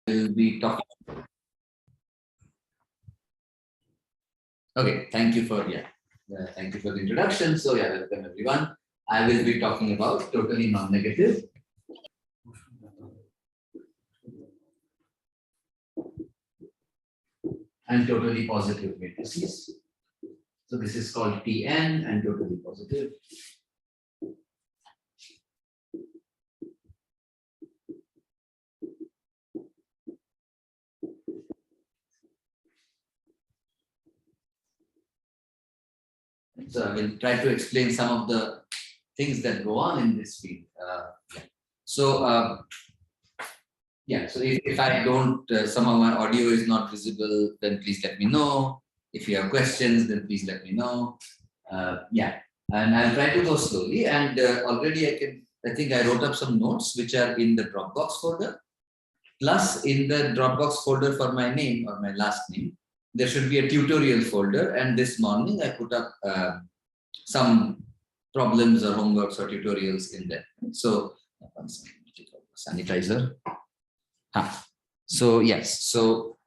will be talking. Okay, thank you for thank you for the introduction. So welcome everyone. I will be talking about totally non-negative and totally positive matrices. So this is called Tn and totally positive. So I will try to explain some of the things that go on in this field. So if I don't, somehow my audio is not visible, then please let me know. If you have questions, then please let me know. And I'll try to go slowly. And already I think I wrote up some notes which are in the Dropbox folder. Plus in the Dropbox folder for my name or my last name, there should be a tutorial folder. And this morning I put up some problems or homeworks or tutorials in there. So sanitizer. So yes, so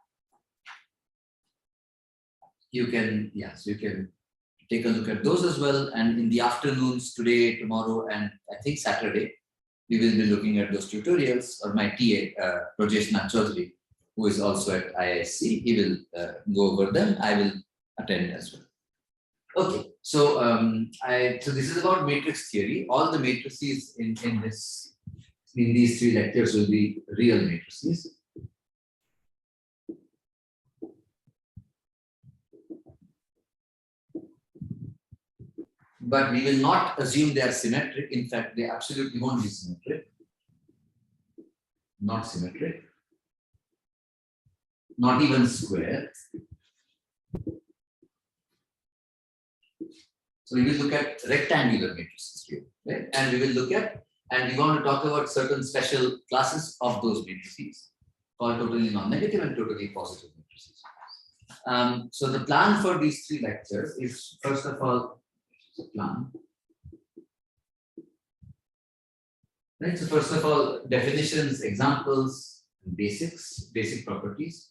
you can take a look at those as well. And in the afternoons today, tomorrow, and I think Saturday, we will be looking at those tutorials. Or my TA, Rajesh Nachodri, who is also at IISc, he will go over them. I will attend as well. Okay, so so this is about matrix theory. All the matrices in these three lectures will be real matrices. But we will not assume they are symmetric. In fact, they absolutely won't be symmetric. Not symmetric. Not even square. So we will look at rectangular matrices here, right? And we will look at, and we want to talk about certain special classes of those matrices called totally non-negative and totally positive matrices. So the plan for these three lectures is, first of all, plan. Right. So first of all, definitions, examples, basic properties.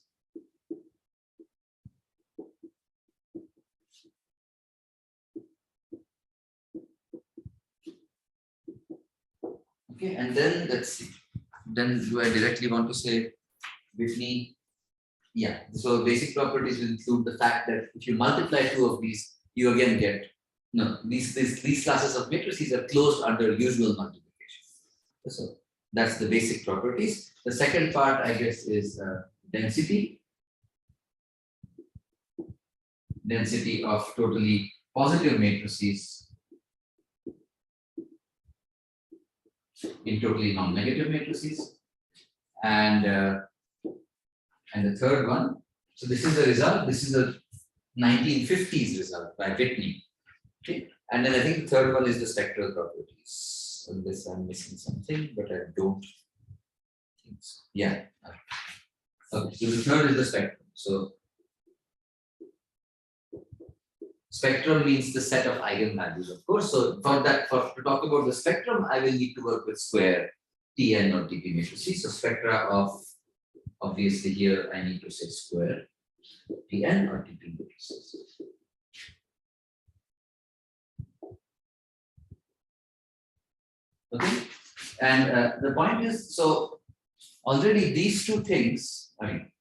Okay, and then let's see. Then do I directly want to say with me? Yeah. So basic properties will include the fact that if you multiply two of these, you again get these classes of matrices are closed under usual multiplication. So that's the basic properties. The second part, I guess, is density. Density of totally positive matrices in totally non-negative matrices. And the third one, so this is the result. This is a 1950s result by Whitney. Okay. And then I think the third one is the spectral properties. On this I'm missing something, but I don't think so. Yeah. Okay. So the third is the spectrum. So spectrum means the set of eigenvalues, of course. So for that, to talk about the spectrum, I will need to work with square Tn or Tp matrices. So spectra of, obviously here I need to say square Tn or Tp matrices. Okay, and the point is, so already these two things, I mean,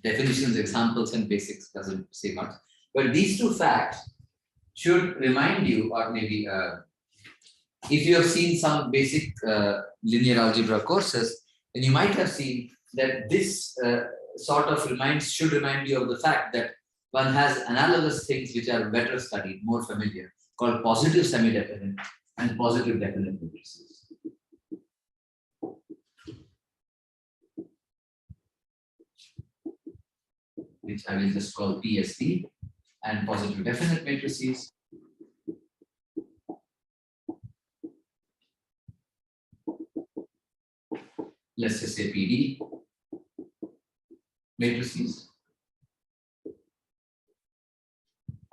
definitions, examples, and basics doesn't say much, but these two facts should remind you, or maybe if you have seen some basic linear algebra courses, then you might have seen that this sort of should remind you of the fact that one has analogous things which are better studied, more familiar, called positive semi-definite and positive definite matrices. Which I will just call PSD, and positive definite matrices. Let's just say PD matrices.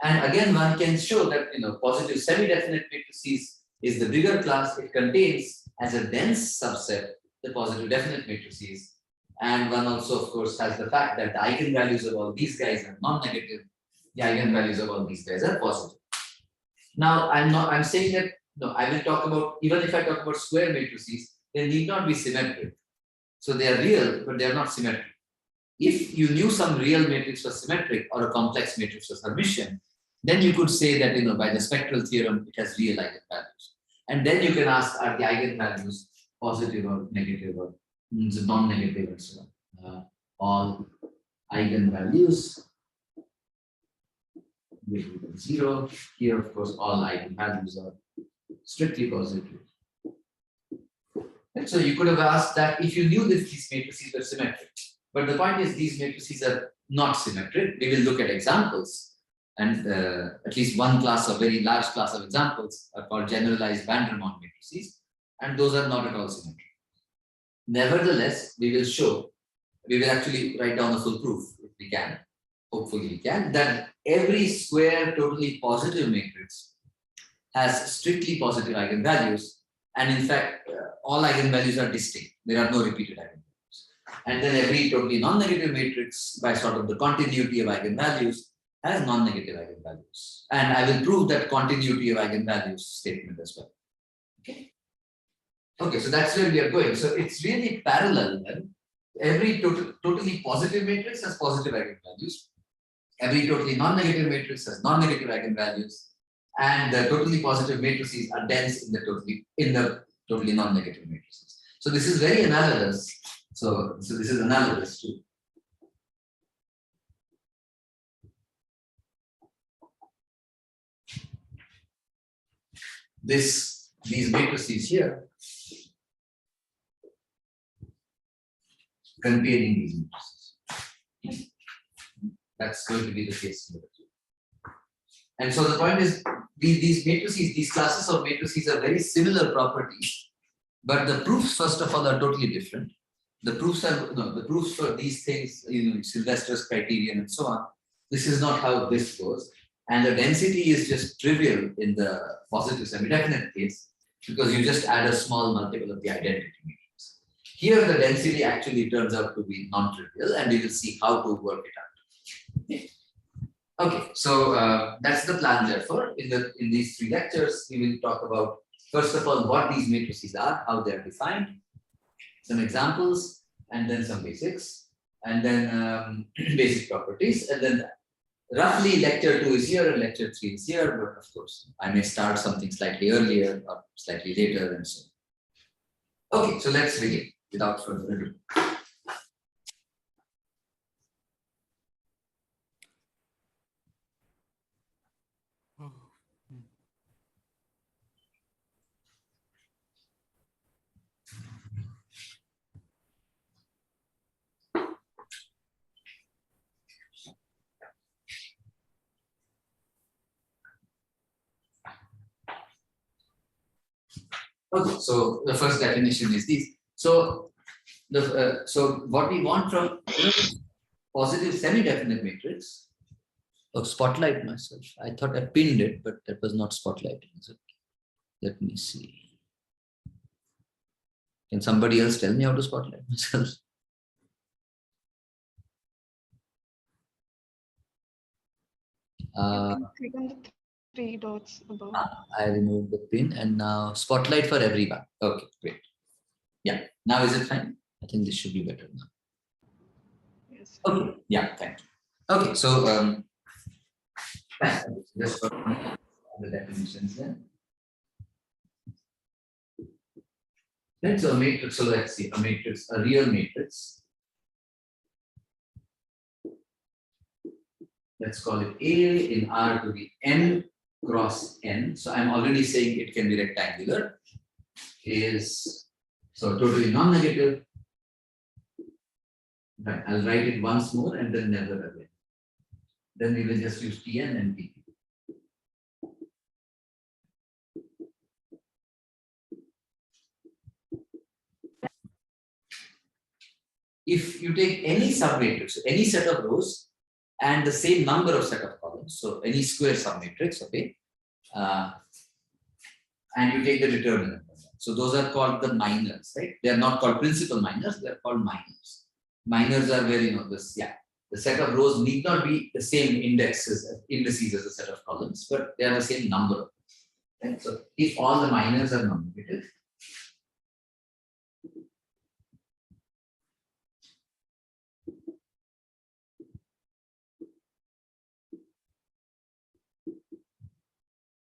And again, one can show that positive semi-definite matrices is the bigger class. It contains as a dense subset the positive definite matrices, And one also, of course, has the fact that the eigenvalues of all these guys are non-negative. The eigenvalues of all these guys are positive. Now, I'm saying that, no, I will talk about, even if I talk about square matrices, they need not be symmetric. So they are real, but they are not symmetric. If you knew some real matrix was symmetric or a complex matrix was Hermitian, then you could say that, by the spectral theorem, it has real eigenvalues. And then you can ask, are the eigenvalues positive or negative or non-negative and so on. All eigenvalues will be 0. Here, of course, all eigenvalues are strictly positive. And so you could have asked that if you knew that these matrices were symmetric. But the point is, these matrices are not symmetric. We will look at examples. And at least one class, a very large class of examples are called generalized van der Waals matrices. And those are not at all symmetric. Nevertheless, we will actually write down a full proof if we can, hopefully we can, that every square totally positive matrix has strictly positive eigenvalues. And in fact, all eigenvalues are distinct. There are no repeated eigenvalues. And then every totally non-negative matrix, by sort of the continuity of eigenvalues, has non-negative eigenvalues. And I will prove that continuity of eigenvalues statement as well. Okay. Okay, so that's where we are going. So it's really parallel then. Every totally positive matrix has positive eigenvalues. Every totally non-negative matrix has non-negative eigenvalues. And the totally positive matrices are dense in the totally non-negative matrices. So this is very analogous. So this is analogous to these matrices here containing these matrices. That's going to be the case here. And so the point is, these matrices, these classes of matrices are very similar properties, but the proofs, first of all, are totally different. The proofs are the proofs for these things, Sylvester's criterion and so on. This is not how this goes. And the density is just trivial in the positive semi-definite case, because you just add a small multiple of the identity matrix. Here, the density actually turns out to be non-trivial, and we will see how to work it out. Okay. Okay, so that's the plan. Therefore, in these 3 lectures, we will talk about, first of all, what these matrices are, how they are defined, some examples, and then some basics, and then basic properties, and then roughly lecture 2 is here and lecture 3 is here, but of course, I may start something slightly earlier or slightly later and so on. Okay, so let's begin without further ado. Okay, so the first definition is this. So what we want from positive semi-definite matrix. Oh, spotlight myself. I thought I pinned it, but that was not spotlighting. So let me see. Can somebody else tell me how to spotlight myself? Click on the 3 dots above. I removed the pin and now spotlight for everyone. Okay, great. Yeah, now is it fine? I think this should be better now. Yes. Okay, yeah, thank you. Okay, so just for the definitions then. Then so a matrix, so let's see, a matrix, a real matrix. Let's call it A in R to be n cross n. So I'm already saying it can be rectangular. Is so totally non-negative. Right, I'll write it once more and then never again. Then we will just use Tn and Pt. If you take any submatrix, any set of rows, and the same number of set of columns, so any square submatrix, okay, and you take the determinant of that. So those are called the minors, right? They are not called principal minors, they are called minors. minors are where, the set of rows need not be the same indices as the set of columns, but they are the same number. Right? So if all the minors are non-negative,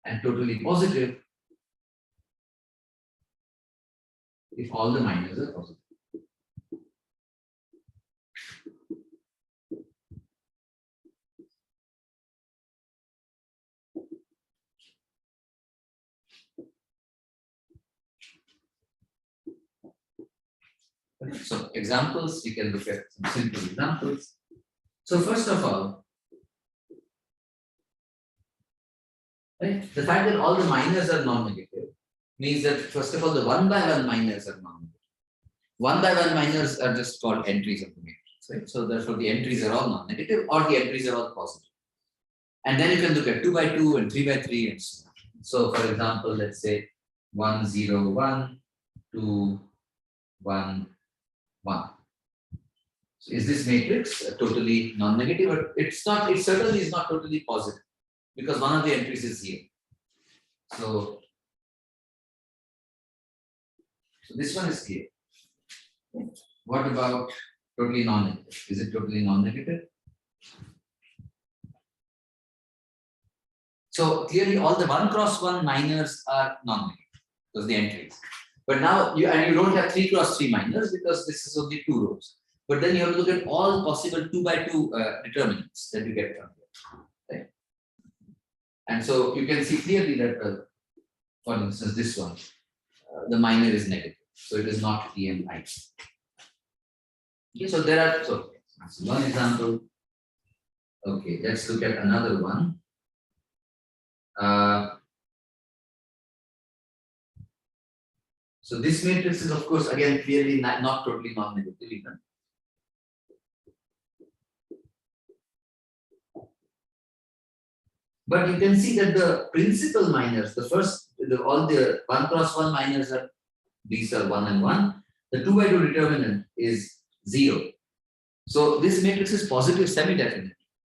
and totally positive if all the minors are positive. So examples, we can look at some simple examples. So first of all, right, the fact that all the minors are non-negative means that first of all the 1 by 1 minors are non-negative. 1 by 1 minors are just called entries of the matrix, right? So therefore the entries are all non-negative or the entries are all positive. And then you can look at 2 by 2 and 3 by 3 and so on. So for example, let's say 1, 0, 1, 2, 1, 1. So is this matrix totally non-negative? But it's not, it certainly is not totally positive because one of the entries is here. So this one is here. What about totally non-negative? Is it totally non-negative? So clearly all the 1 cross 1 minors are non-negative because the entries. But now you don't have 3 cross 3 minors because this is only 2 rows. But then you have to look at all possible 2 by 2 determinants that you get from here. Right? And so you can see clearly that, for instance, this one, the minor is negative. So it is not EMI. Okay, so there are, so that's one example. Okay, let's look at another one. So this matrix is of course again clearly not totally non-negative even. But you can see that the principal minors, all the 1 cross 1 minors are, these are 1 and 1. The 2 by 2 determinant is 0. So this matrix is positive semi-definite,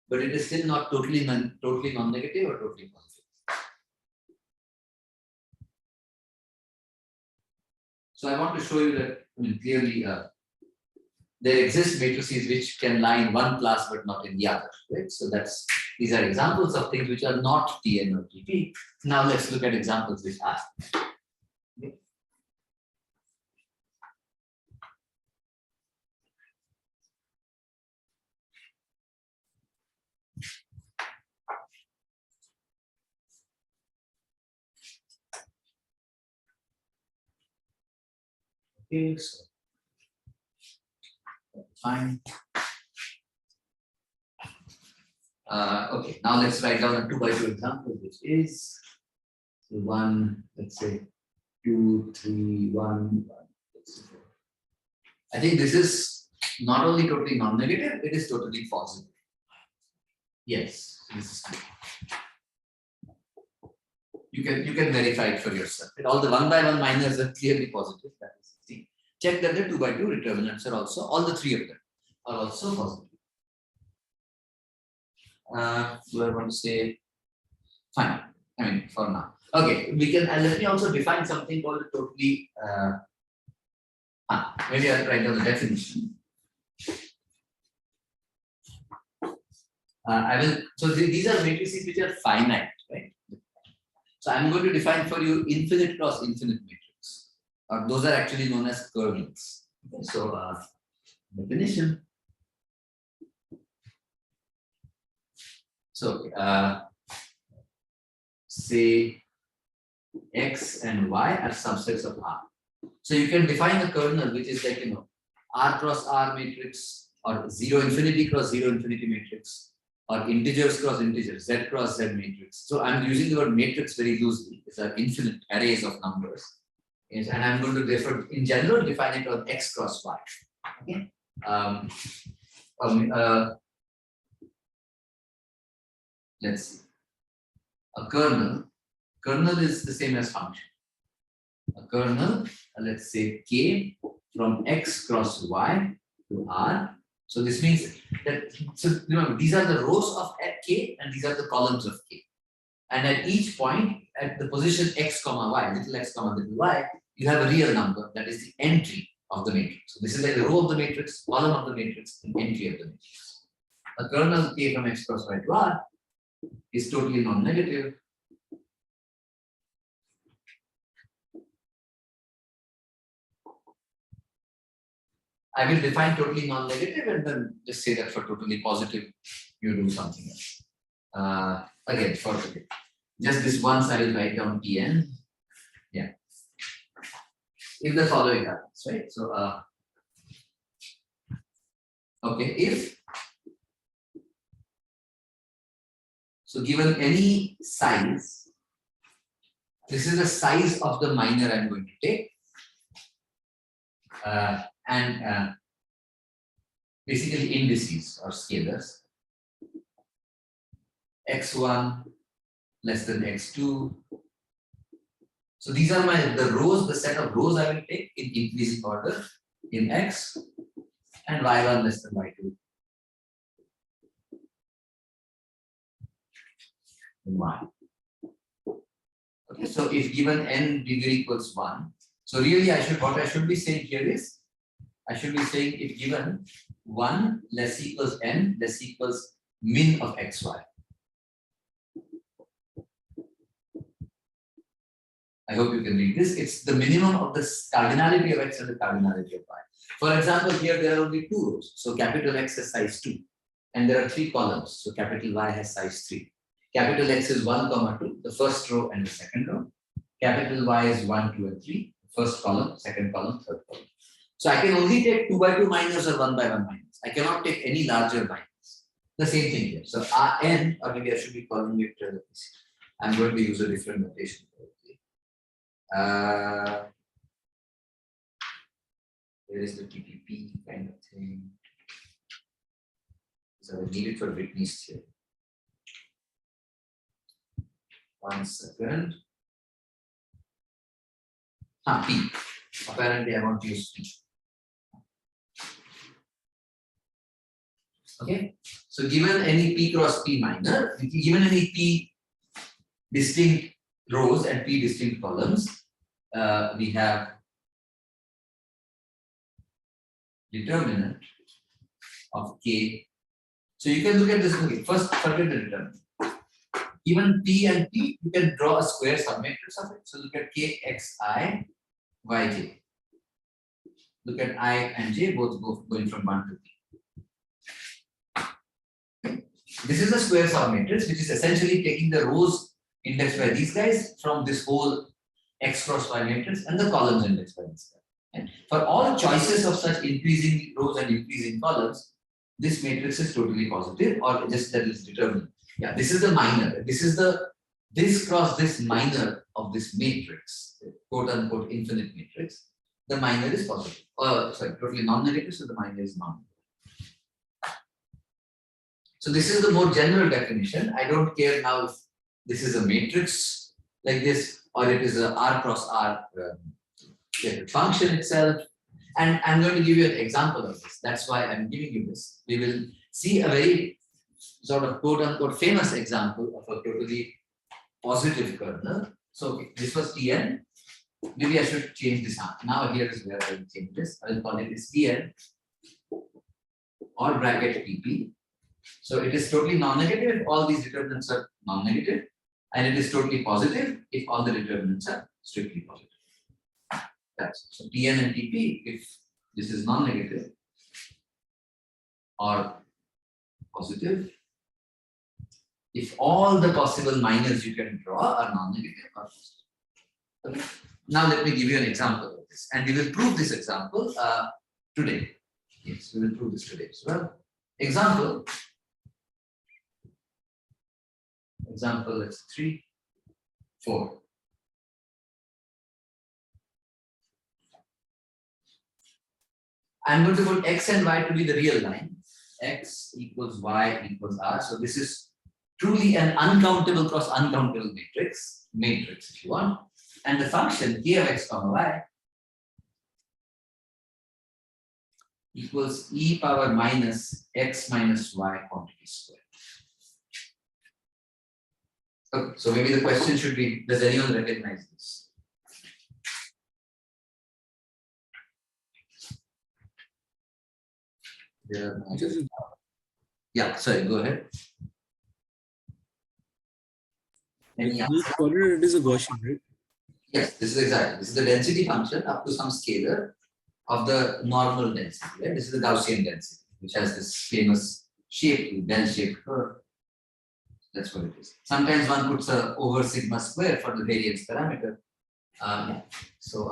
but it is still not totally non-negative or totally positive. So I want to show you that clearly there exist matrices which can lie in one class but not in the other. Right? So these are examples of things which are not Tn or Tp. Now let's look at examples which are. Okay, so fine. Okay, now let's write down a 2 by 2 example, which is 1, let's say 2, 3, 1, 1. I think this is not only totally non-negative, it is totally positive. Yes, this is good. You can verify it for yourself. And all the 1 by 1 minors are clearly positive. That is the check that the 2 by 2 determinants are also, all the 3 of them are also positive. Do I want to say fine? I mean, for now. Okay, we can let me also define something called a totally. Maybe I'll write down the definition. I will. So these are matrices which are finite, right? So I'm going to define for you infinite cross infinite matrix. Those are actually known as kernels. Okay, so definition. So say X and Y are subsets of R. So you can define a kernel which is like R cross R matrix or 0 infinity cross 0 infinity matrix or integers cross integers, Z cross Z matrix. So I'm using the word matrix very loosely. These are infinite arrays of numbers. Yes, and I'm going to therefore in general define it on X cross Y. Okay. Let's see. A kernel is the same as function. A kernel, let's say K from X cross Y to R. So this means that, so remember, these are the rows of K and these are the columns of K. And at each point, at the position x comma y, little x comma little y, you have a real number that is the entry of the matrix. So this is like the row of the matrix, column of the matrix, and entry of the matrix. A kernel K from x cross y to R is totally non-negative. I will define totally non-negative and then just say that for totally positive, you do something else. Again, for just this once I will write down Tn. Yeah. If the following happens, right? So, okay, if so, given any size, this is the size of the minor I'm going to take. And basically indices or scalars. X1 less than x2. So these are the rows, the set of rows I will take in increasing order in x, and y1 less than y2 in y. Okay, so if given n bigger equals 1, so really what I should be saying here is, I should be saying if given 1 less equals n less equals min of xy. I hope you can read this. It's the minimum of the cardinality of x and the cardinality of y. For example, here there are only 2 rows. So capital X has size 2. And there are 3 columns. So capital Y has size 3. Capital X is 1, 2, the first row and the second row. Capital Y is 1, 2, and 3. First column, second column, third column. So I can only take 2 by 2 minors or 1 by 1 minors. I cannot take any larger minors. The same thing here. So Rn, or maybe I should be calling it, I'm going to use a different notation. Here is the TPP kind of thing. So I need it for Whitney's here. 1 second. P. Apparently, I want to use P. Okay. So given any P cross P minor, given any P distinct rows and P distinct columns, we have determinant of K. So you can look at this movie. First, forget the determinant. Given P and P, you can draw a square submatrix of it. So look at K, X, I, Y, J. Look at I and J, both going from 1 to P. This is a square submatrix, which is essentially taking the rows indexed by these guys from this whole X cross Y matrix and the columns indexed by this guy. And for all choices of such increasing rows and increasing columns, this matrix is totally positive, or just that is determined. Yeah, this is the minor. This is the this cross this minor of this matrix, quote unquote infinite matrix. The minor is positive. Sorry, totally non-negative, so the minor is non-negative. So this is the more general definition. I don't care now if this is a matrix like this, or it is a R cross R function itself. And I'm going to give you an example of this. That's why I'm giving you this. We will see a very sort of quote unquote famous example of a totally positive kernel. So this was Tn. Maybe I should change this out. Now here is where I will change this. I will call it as Tn or bracket Pp. So it is totally non-negative if all these determinants are non-negative, and it is totally positive if all the determinants are strictly positive. That's so Tn and Tp if this is non-negative or positive, if all the possible minors you can draw are non-negative or positive. Okay. Now let me give you an example of this, and we will prove this example today. Yes, we will prove this today as well. Example, let's 3, 4. I'm going to put x and y to be the real line. X equals y equals r. So this is truly an uncountable cross uncountable matrix if you want. And the function k of x comma y equals e power minus x minus y quantity square. Okay, so maybe the question should be, does anyone recognize this? Yeah, sorry, go ahead. Any answer? It is a Gaussian, right? Yes, this is exactly. This is the density function up to some scalar of the normal density. Right? This is the Gaussian density, which has this famous shape, bell-shaped curve. That's what it is. Sometimes one puts a over sigma square for the variance parameter. So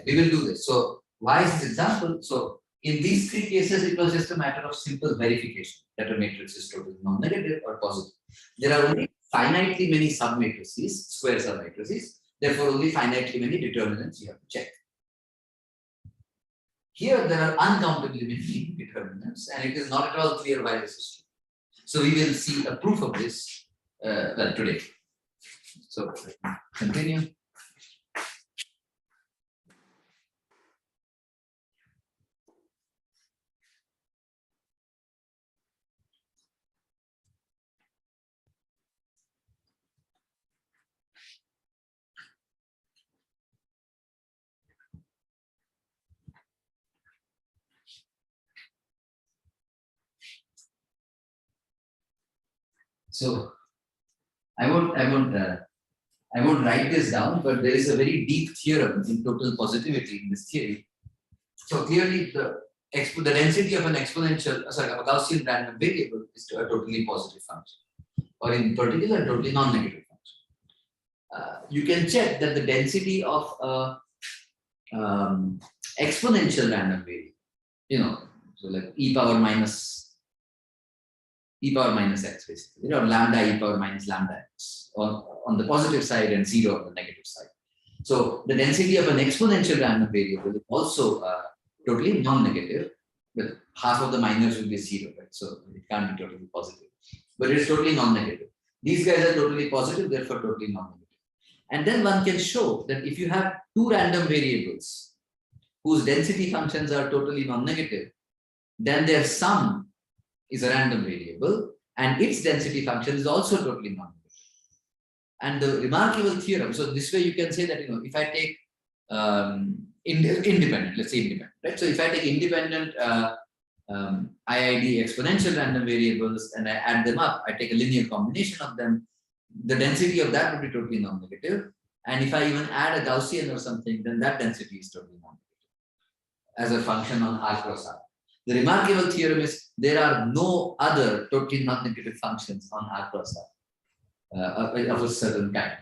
we will do this. So why is this example? So in these three cases, it was just a matter of simple verification that a matrix is totally non-negative or positive. There are only finitely many submatrices, square submatrices. Therefore, only finitely many determinants you have to check. Here, there are uncountably many determinants, and it is not at all clear why this is true. So we will see a proof of this today. So continue. So I won't write this down, but there is a very deep theorem in total positivity in this theory. So clearly, the density of an exponential, of a Gaussian random variable is a totally positive function, or in particular, a totally non-negative function. You can check that the density of a exponential random variable, so like e power minus x, basically, lambda e power minus lambda x on the positive side and 0 on the negative side. So the density of an exponential random variable is also totally non-negative, but half of the minors will be 0, right? So it can't be totally positive, but it's totally non-negative. These guys are totally positive, therefore totally non-negative. And then one can show that if you have two random variables whose density functions are totally non-negative, then their sum is a random variable, and its density function is also totally non-negative. And the remarkable theorem, so this way you can say that, if I take independent, let's say independent, right? So if I take independent IID exponential random variables and I add them up, I take a linear combination of them, the density of that would be totally non-negative. And if I even add a Gaussian or something, then that density is totally non-negative as a function on R cross R. The remarkable theorem is there are no other totally non-negative functions on R cross R of a certain kind,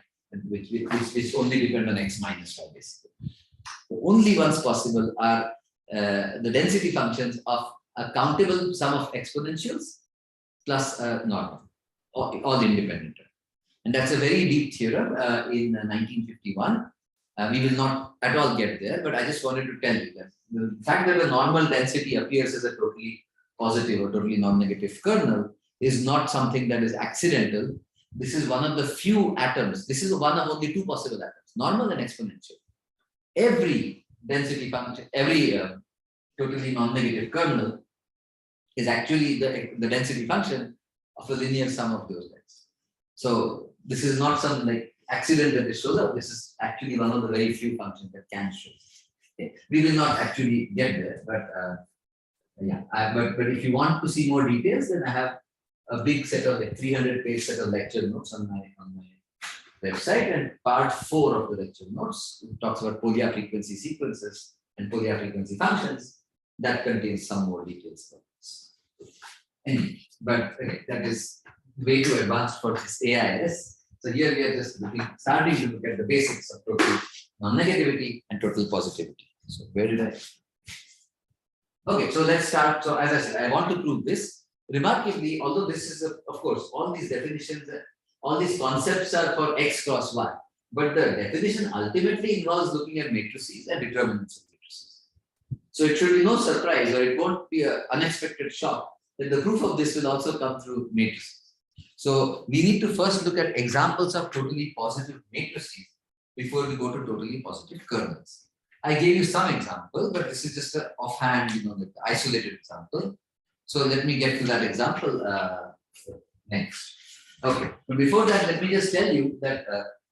which only depend on x minus y, basically. The only ones possible are the density functions of a countable sum of exponentials plus normal, all independent. And that's a very deep theorem in 1951. We will not at all get there, but I just wanted to tell you that the fact that the normal density appears as a totally positive or totally non-negative kernel is not something that is accidental. This is one of the few atoms. This is one of only two possible atoms, normal and exponential. Every density function, every totally non-negative kernel is actually the density function of a linear sum of those guys. So this is not some like accident that it shows up. This is actually one of the very few functions that can show. Okay. We will not actually get there, but but if you want to see more details, then I have a big set of 300-page set of lecture notes on my website, and part 4 of the lecture notes talks about Polya frequency sequences and Polya frequency functions. That contains some more details about this. Anyway, but that is way too advanced for this AIS. So here we are just starting to look at the basics of total non-negativity and total positivity. So where did I? Okay, so let's start. So as I said, I want to prove this. Remarkably, although this is, of course, all these definitions, all these concepts are for x cross y, but the definition ultimately involves looking at matrices and determinants of matrices. So it should be no surprise, or it won't be an unexpected shock, that the proof of this will also come through matrices. So we need to first look at examples of totally positive matrices before we go to totally positive kernels. I gave you some example, but this is just an offhand, the isolated example. So let me get to that example next. Okay, but before that, let me just tell you that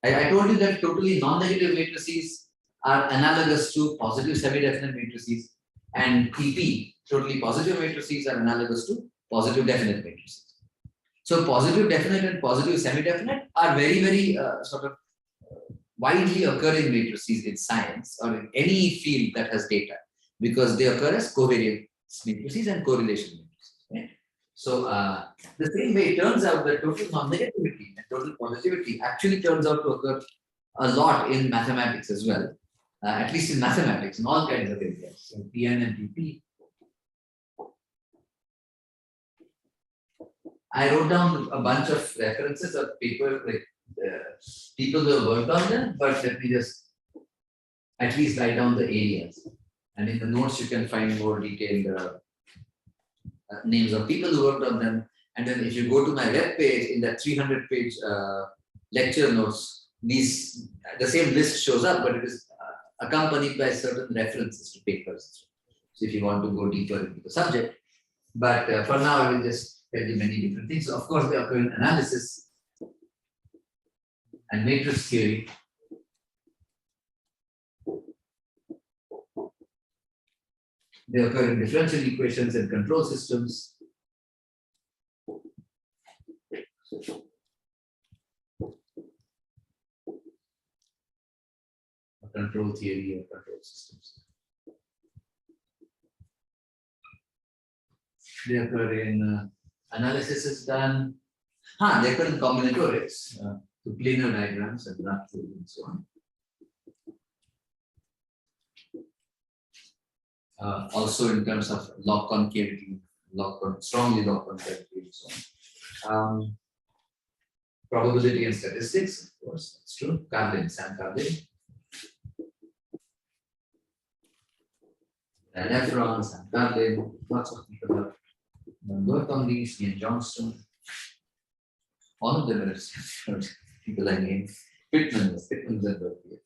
I told you that totally non-negative matrices are analogous to positive semi-definite matrices, and TP, totally positive matrices, are analogous to positive definite matrices. So positive definite and positive semi-definite are very, very sort of widely occurring matrices in science or in any field that has data, because they occur as covariance matrices and correlation matrices. Right? So the same way, it turns out that total non-negativity and total positivity actually turns out to occur a lot in mathematics as well, at least in mathematics, in all kinds of areas. So PN and TP. I wrote down a bunch of references of papers, like people who have worked on them, but let me just at least write down the areas. And in the notes, you can find more detailed names of people who worked on them. And then if you go to my web page, in that 300-page lecture notes, the same list shows up, but it is accompanied by certain references to papers. So if you want to go deeper into the subject. But for now, I will just tell you many different things. So of course, they occur in analysis and matrix theory. They occur in differential equations and control systems. Control theory or control systems. They occur in analysis is done. They occur in combinatorics, to planar diagrams and graph theory and so on. Also in terms of log concavity, strongly log concavity and so on. Probability and statistics, of course, that's true. Sam Carlin. Lefron, Sam Carlin, lots of people have worked on these, Ian Johnston. All of them are people I named. Pittman's at work here.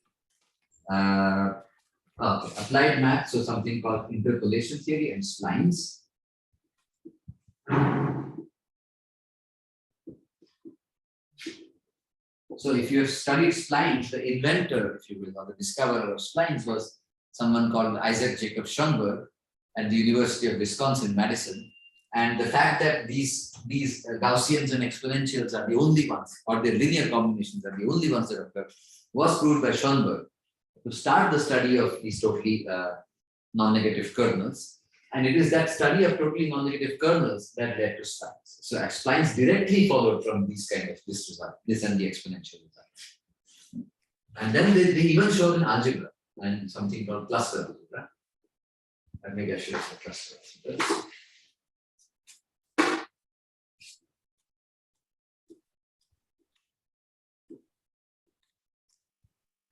Okay, applied math, so something called interpolation theory and splines. So if you have studied splines, the inventor, if you will, or the discoverer of splines was someone called Isaac Jacob Schoenberg at the University of Wisconsin, Madison. And the fact that these Gaussians and exponentials are the only ones, or their linear combinations are the only ones that occur, was proved by Schoenberg to start the study of these totally non-negative kernels. And it is that study of totally non-negative kernels that led to splines. So splines directly followed from this result, this and the exponential result. And then they even showed in algebra and something called cluster algebra. And maybe I should have said cluster algebra.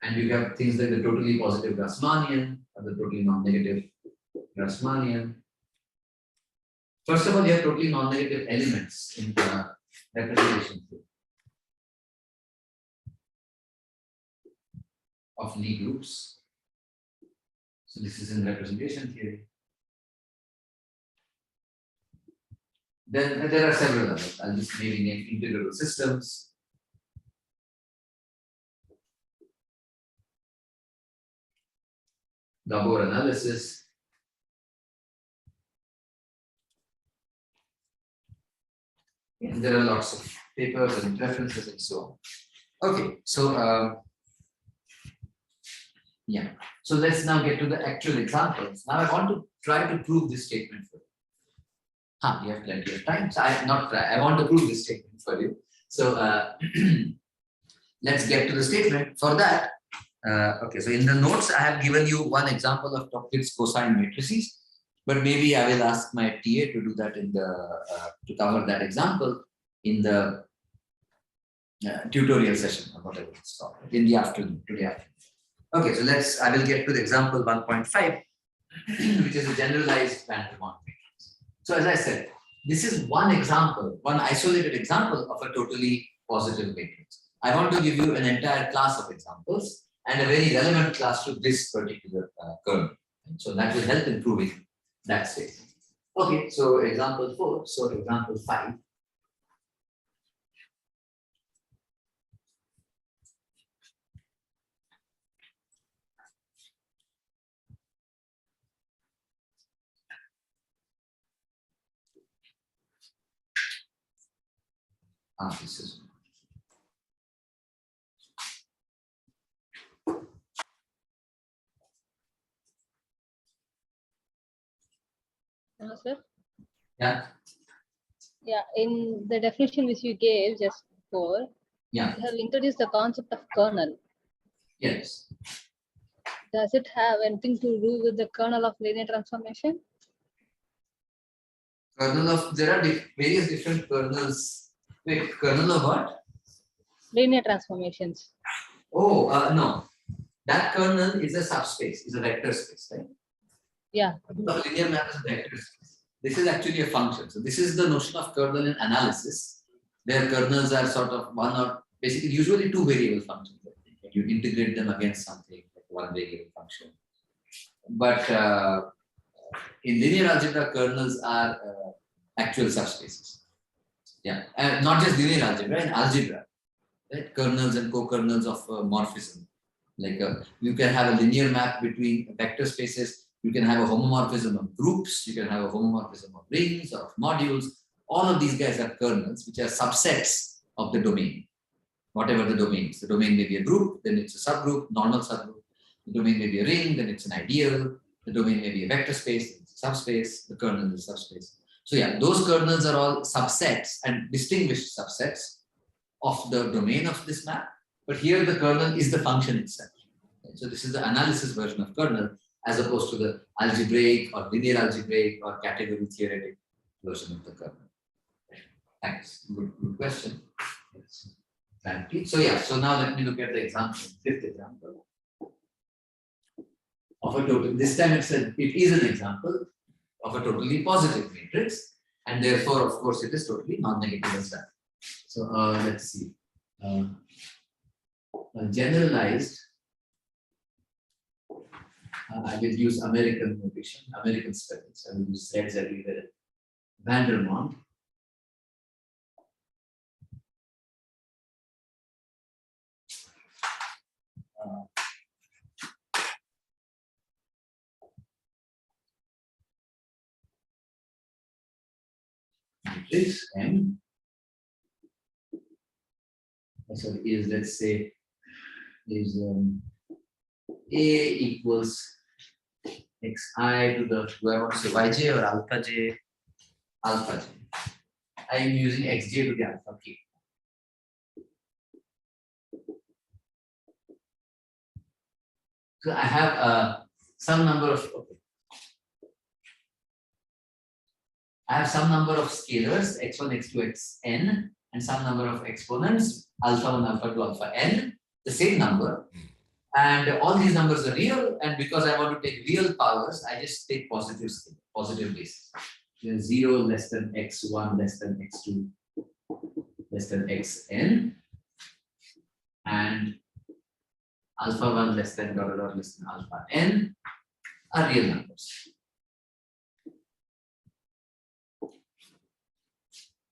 And you have things like the totally positive Grassmannian or the totally non-negative Grassmannian. First of all, you have totally non-negative elements in the representation of Lie groups. So this is in representation theory. Then there are several others. I'll just maybe name integral systems. Gabor analysis. And there are lots of papers and references and so on. Okay, so yeah. So let's now get to the actual examples. Now I want to try to prove this statement for you. You have plenty of time. So I want to prove this statement for you. So let's get to the statement. For that, okay, so in the notes, I have given you one example of Topfields cosine matrices, but maybe I will ask my TA to do that in the, to cover that example in the tutorial session or whatever it's called, in the afternoon, today afternoon. Okay, so I will get to the example 1.5, which is a generalized van der Waals matrix. So as I said, this is one example, one isolated example of a totally positive matrix. I want to give you an entire class of examples. and a very relevant class to this particular kernel. So that will help improving that state. Okay, so example 4. So example 5. This is Sir? yeah. Yeah, in the definition which you gave just before, Yeah. you have introduced the concept of kernel. Yes. Does it have anything to do with the kernel of linear transformation? Kernel of, there are various different kernels. Wait, kernel of what? Linear transformations. Oh, no. That kernel is a subspace, is a vector space, right? Yeah. The linear map is a vector space. This is actually a function. So this is the notion of kernel in analysis. Their kernels are sort of one or basically usually two variable functions. You integrate them against something like one variable function. But in linear algebra, kernels are actual subspaces. Yeah, and not just linear algebra, in algebra, right? Kernels and co-kernels of morphism. Like you can have a linear map between vector spaces. You can have a homomorphism of groups. You can have a homomorphism of rings or of modules. All of these guys are kernels, which are subsets of the domain, whatever the domain is. The domain may be a group, then it's a subgroup, normal subgroup. The domain may be a ring, then it's an ideal. The domain may be a vector space, it's a subspace. The kernel is a subspace. So yeah, those kernels are all subsets and distinguished subsets of the domain of this map. But here the kernel is the function itself. So this is the analysis version of kernel as opposed to the algebraic or linear algebraic or category theoretic version of the kernel. Thanks. Good question. Yes. Thank you. So yeah, so now let me look at the example, fifth example of a total. This time it is an example of a totally positive matrix, and therefore, of course, it is totally non-negative as well. So let's see. Generalized. I will use American notation, American spellings. I will use Z's everywhere. Vandermonde. Matrix M. So is, let's say, is A equals xi to the, do I want to say yj or alpha j? Alpha j. I am using xj to the alpha k. So I have some number of, okay. I have some number of scalars, x1, x2, xn, and some number of exponents, alpha 1, alpha 2, alpha n, the same number. And all these numbers are real, and because I want to take real powers, I just take positive scale, positive basis. 0 less than x1 less than x2 less than xn, and alpha 1 less than dot dot less than alpha n are real numbers.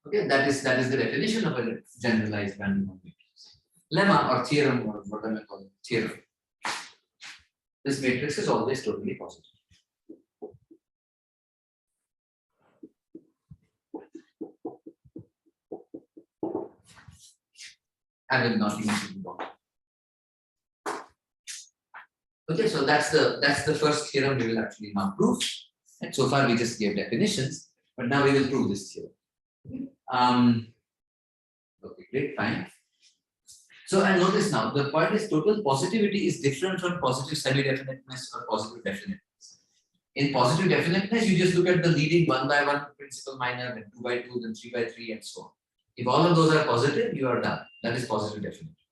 Okay, that is the definition of a generalized random matrix. Lemma or theorem or whatever I call it, theorem. This matrix is always totally positive. I will not even think about it. Okay, so that's the first theorem we will actually now prove. And so far we just gave definitions, but now we will prove this theorem. Okay, great, fine. So I notice now the point is total positivity is different from positive semi-definiteness or positive definiteness. In positive definiteness, you just look at the leading 1 by 1 principal minor, then 2 by 2, then 3 by 3, and so on. If all of those are positive, you are done. That is positive definiteness.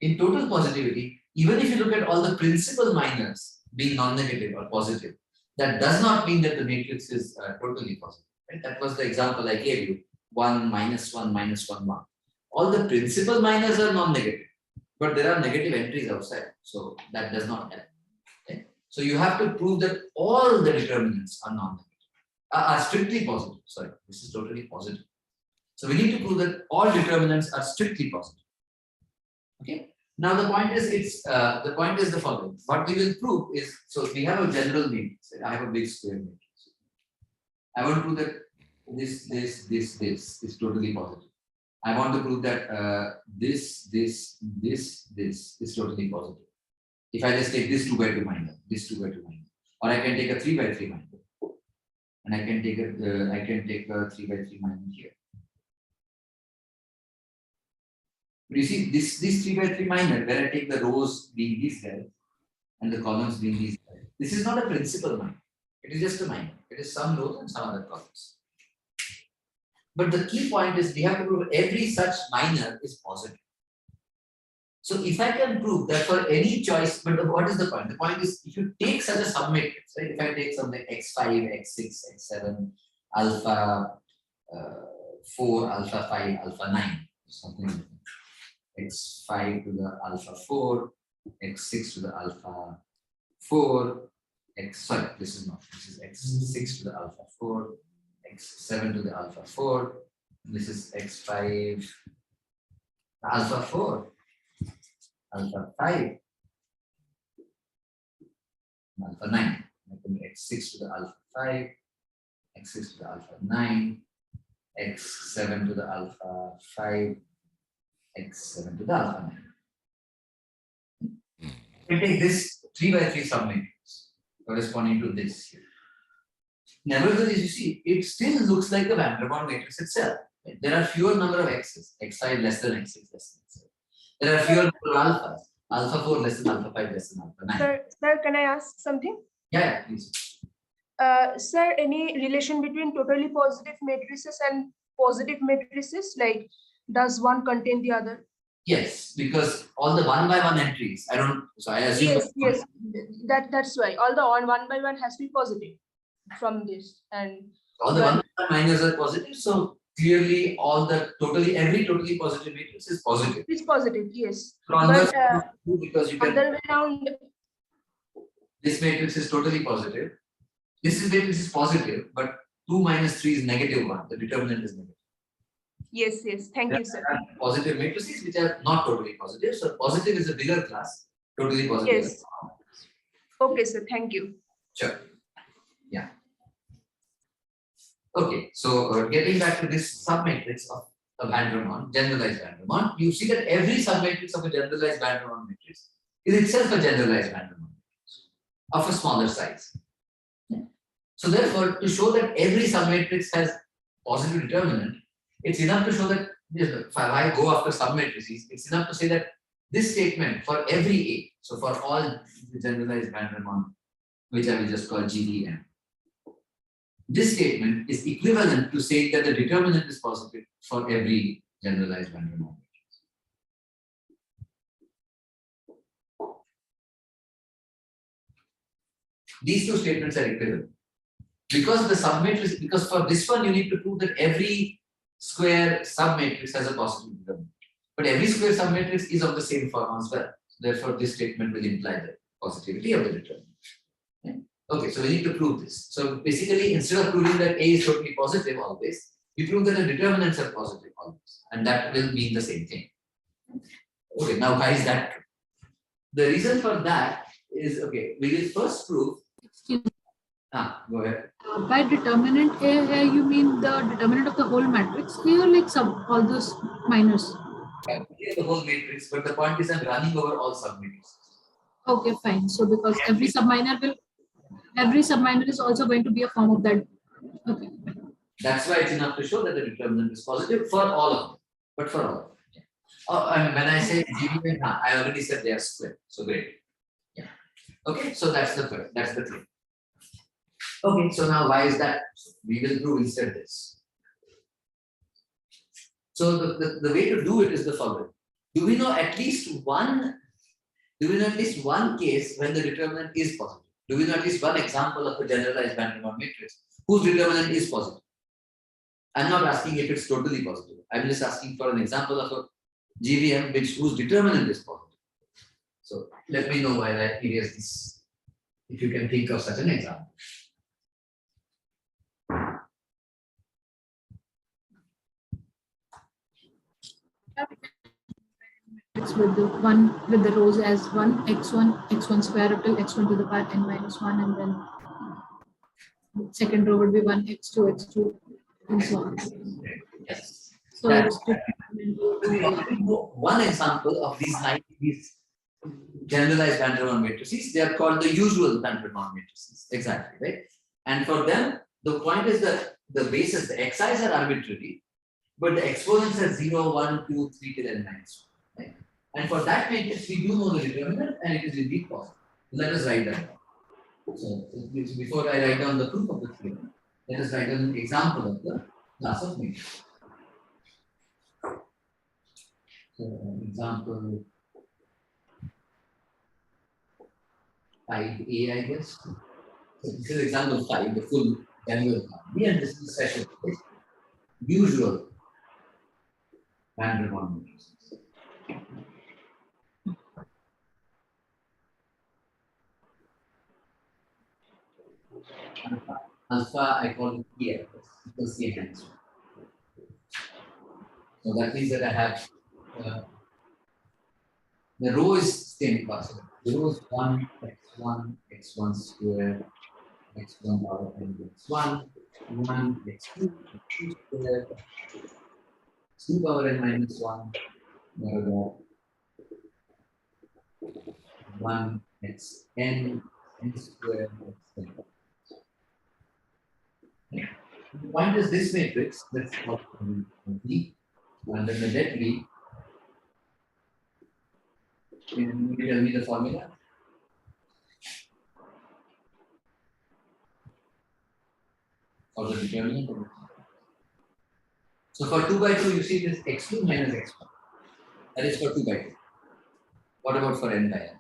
In total positivity, even if you look at all the principal minors being non-negative or positive, that does not mean that the matrix is totally positive. Right? That was the example I gave you. 1, -1, -1, 1. All the principal minors are non-negative. but there are negative entries outside, so that does not help. Okay? So you have to prove that all the determinants are non-negative, are strictly positive. Sorry, this is totally positive. So we need to prove that all determinants are strictly positive. Okay. Now the point is the following. What we will prove is, so we have a general matrix. I have a big square matrix. I want to prove that this is totally positive. I want to prove that this is totally positive. If I just take this 2 by 2 minor, this 2 by 2 minor, or I can take a 3 by 3 minor, and I can take a 3 by 3 minor here. But you see, this 3 by 3 minor, where I take the rows being these guys and the columns being these guys. This is not a principal minor. It is just a minor. It is some rows and some other columns. But the key point is we have to prove every such minor is positive. So if I can prove that for any choice, but what is the point? The point is if you take such a submatrix, right? If I take something x5, x6, x7, alpha 4, alpha 5, alpha 9, something like that. X5 to the alpha 4, x6 to the alpha 4, this is x6 to the alpha 4, x7 to the alpha 4, this is x5 alpha 4, alpha 5, alpha 9, x6 to the alpha 5, x6 to the alpha 9, x7 to the alpha 5, x7 to the alpha 9. We take this 3 by 3 submatrix corresponding to this here. Nevertheless, you see, it still looks like the van der Waals matrix itself. There are fewer number of x's, x5 less than x6 less than x7. There are fewer number of alphas, alpha 4 less than alpha 5 less than alpha 9. Sir, can I ask something? Yeah, please. Sir, any relation between totally positive matrices and positive matrices? Like, does one contain the other? Yes, because all the 1 by 1 entries, I assume. Yes. That's why all the one by one has to be positive from this, and all the 1 by 1 minors are positive. So clearly, every totally positive matrix is positive. It's positive, yes. But, because you can. Other way around. This matrix is totally positive. This matrix is positive, but 2 minus 3 is negative 1. The determinant is negative. Yes. Thank you, sir. Positive matrices which are not totally positive. So positive is a bigger class. Totally positive. Yes. Okay, sir. Thank you. Sure. Yeah. Okay. So getting back to this submatrix of a van der Waals, generalized van der Waals, you see that every submatrix of a generalized van der Waals matrix is itself a generalized van der Waals matrix of a smaller size. So therefore, to show that every submatrix has positive determinant, it's enough to show that if I go after submatrices, it's enough to say that this statement for every A, so for all the generalized van der Waals, which I will just call GDM, this statement is equivalent to saying that the determinant is positive for every generalized van der Waals matrix. These two statements are equivalent. Because the submatrix, because for this one you need to prove that every square submatrix has a positive determinant. But every square submatrix is of the same form as well. Therefore, this statement will imply the positivity of the determinant. Okay, so we need to prove this. So basically, instead of proving that A is totally positive always, we prove that the determinants are positive always. And that will mean the same thing. Okay, now why is that true? The reason for that is, okay, we will first prove. Go ahead. By determinant A, you mean the determinant of the whole matrix here, like all those minors? Yeah, the whole matrix, but the point is I'm running over all submatrices. Okay, fine. So because every subminor is also going to be a form of that. Okay. That's why it's enough to show that the determinant is positive for all of them, but for all of them. Yeah. I mean, when I say GDM, I already said they are square. So great. Yeah. Okay, so that's the thing. Okay, so now why is that? We will prove instead this. So the way to do it is the following. Do we know at least one case when the determinant is positive? Do we know at least one example of a generalized van der Waals matrix whose determinant is positive? I'm not asking if it's totally positive. I'm just asking for an example of a GVM whose determinant is positive. So let me know while I erase this, if you can think of such an example. It's with the rows as x1 square up till x1 to the power n minus 1, and then second row would be 1 x2 and so on. Yes. So That- it's One example of these generalized van der Waals matrices, they are called the usual van der Waals matrices. Exactly, right? And for them, the point is that the bases, the xi's are arbitrary, but the exponents are 0, 1, 2, 3 till n minus 1. Right? And for that matrix, we do know the determinant and it is indeed possible. Let us write that down. So before I write down the proof of the theorem, let us write down an example of the class of matrix. So example 5a, I guess. So this is example 5, the full general quantity, and this is the special case, usual van der Waals matrices. Alpha, I call it P equals C minus 1. So that means that I have the row is same possible. The row is 1, x1 square, x1 power n x1, 1, x2 square, 2 power n minus 1, 1 x n square x n. The point is this matrix, let's call it B, and then the let B. Can you tell me the formula? For the determinant. So for 2 by 2, you see this x2 minus x1. That is for 2 by 2. What about for n by n?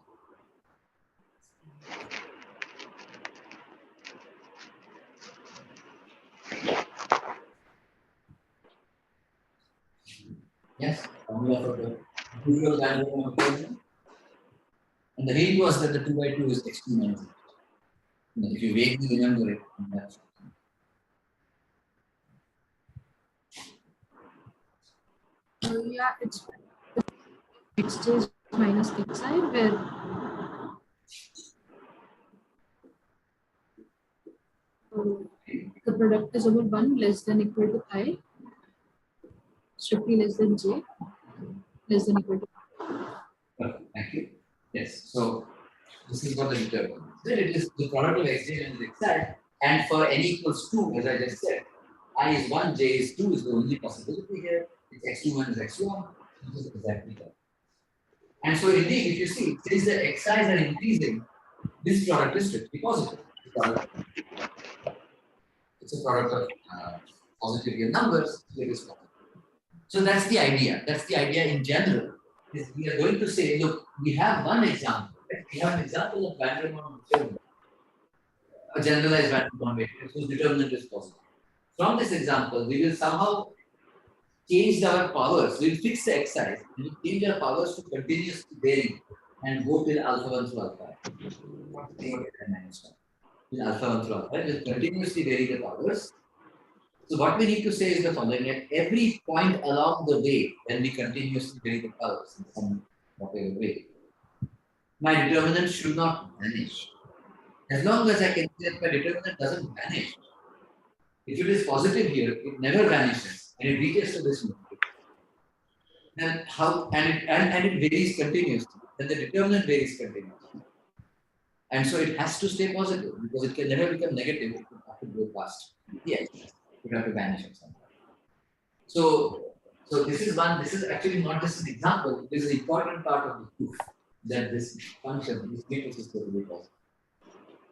Yes, formula for the usual van der Waals equation. And the hint was that the 2 by 2 is x2 minus x2. If you vaguely remember it, that's yeah, it's x2 minus xi, where the product is over 1 less than equal to I, strictly less than j, less than equal to. perfect. Thank you. Yes. So this is what the determinant is. Then it is the product of xj and xi, and for n equals 2, as I just said, I is 1, j is 2 is the only possibility here. It's x2 minus x1, which is exactly that. And so indeed, if you see, since the xi's are increasing, this product is strictly positive. It's a product of positive real numbers, so it is positive. So that's the idea. That's the idea in general. Is we are going to say, look, we have one example. Right? We have an example of van der Waals determinant, a generalized van der Waals matrix whose determinant is positive. From this example, we will somehow change our powers. We'll fix the xi's and we'll change our powers to continuously vary and go till alpha 1 through alpha in alpha 1 through alpha. We'll continuously vary the powers. So what we need to say is the following: at every point along the way, when we continuously vary the powers in some whatever way, my determinant should not vanish. As long as I can say that my determinant doesn't vanish. If it is positive here, it never vanishes and it reaches to this matrix. Then how and it varies continuously. Then the determinant varies continuously. And so it has to stay positive because it can never become negative. It will have to go past. Yes, it will have to vanish at some point. So this is actually not just an example. It is an important part of the proof that this function, this matrix is totally positive.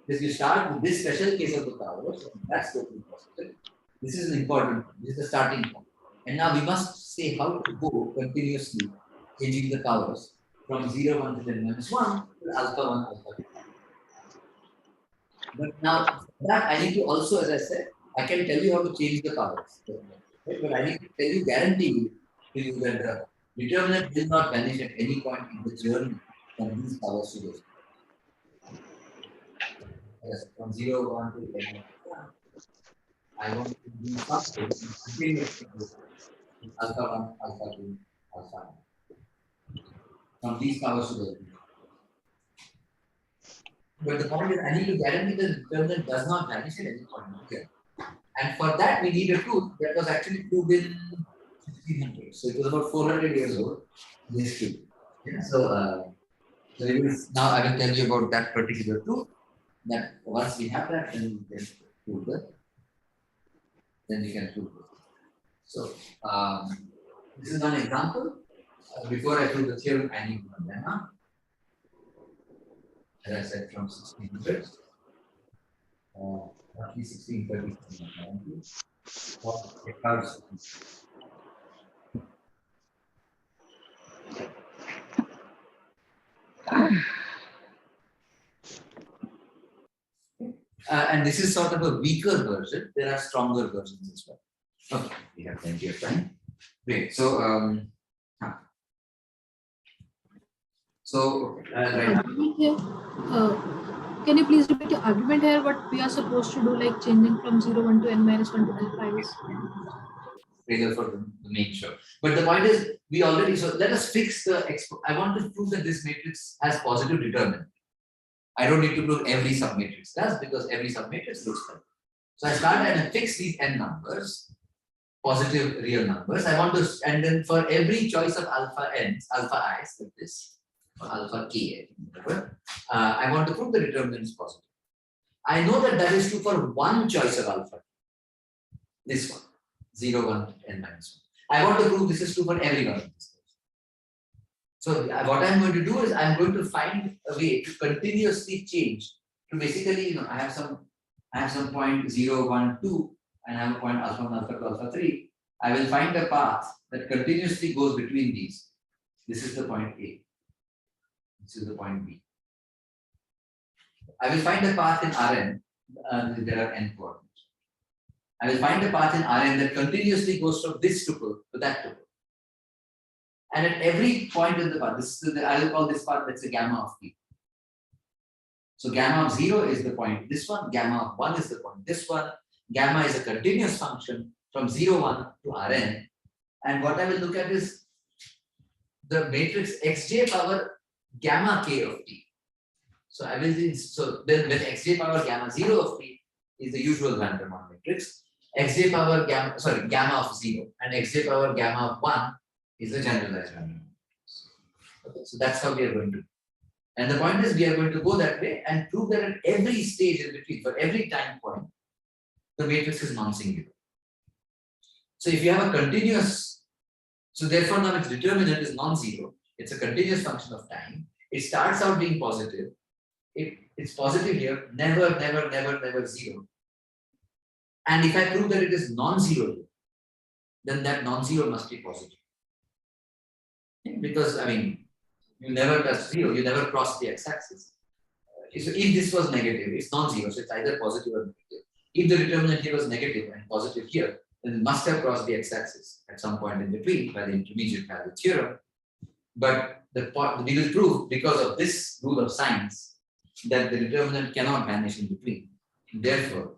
Because you start with this special case of the powers, and that's totally positive. This is an important one. This is the starting point. And now we must say how to go continuously changing the powers from 0, 1 to n minus 1 to alpha 1, alpha 2. But now that I need to also, as I said, I can tell you how to change the powers. Right? But I need to guarantee you that the determinant will not vanish at any point in the journey from these powers to those. Yes, from 0, 1 to n. I want to do something continuously alpha 1, alpha 2, alpha n. From these powers to those. But the point is, I need to guarantee that the determinant does not vanish at any point here. And for that, we need a truth that was actually proved in 1600. So it was about 400 years old. This truth. Yeah, so now I will tell you about that particular truth. That once we have that, then we can prove that. Then we can prove it. So this is one example. Before I prove the theorem, I need one lemma. As I said, from 1600, roughly 1630. And this is sort of a weaker version. There are stronger versions as well. Okay, we have plenty of time. Great. So, right. Can you please repeat your argument here? What we are supposed to do, like changing from 0, 1 to n minus 1 to alpha is? Trigger for the main show. But the point is, we already, so let us fix the, I want to prove that this matrix has positive determinant. I don't need to prove every submatrix does because every submatrix looks like. So I start and fix these n numbers, positive real numbers. I want to, and then for every choice of alpha n's, alpha i's like this, or alpha k, whatever, I want to prove the determinant is positive. I know that that is true for one choice of alpha, this one, 0, 1, n minus 1. I want to prove this is true for every one of these. So what I'm going to do is I'm going to find a way to continuously change to basically, I have some point 0, 1, 2, and I have a point alpha 1, alpha 2, alpha 3. I will find a path that continuously goes between these. This is the point A. This is the point B. I will find a path in Rn. There are n coordinates. I will find a path in Rn that continuously goes from this tuple to that tuple. And at every point in the path, I will call this path, let's say, gamma of p. So gamma of 0 is the point this one, gamma of 1 is the point this one. Gamma is a continuous function from 0, 1 to Rn. And what I will look at is the matrix xj power gamma k of t. So I will then with xj power gamma 0 of t is the usual random matrix. Xj power gamma of 0 and xj power gamma of 1 is a generalized random. Okay, so that's how we are going to do. And the point is we are going to go that way and prove that at every stage in between, for every time point, the matrix is non-singular. So if you have a continuous, so therefore now its determinant is non-zero, it's a continuous function of time. It starts out being positive. It's positive here, never, never, never, never 0. And if I prove that it is non-zero, then that non-zero must be positive. Because, you never touch 0, you never cross the x-axis. So if this was negative, it's non-zero, so it's either positive or negative. If the determinant here was negative and positive here, then it must have crossed the x-axis at some point in between by the intermediate value theorem. But we will prove, because of this rule of science, that the determinant cannot vanish in between. Therefore,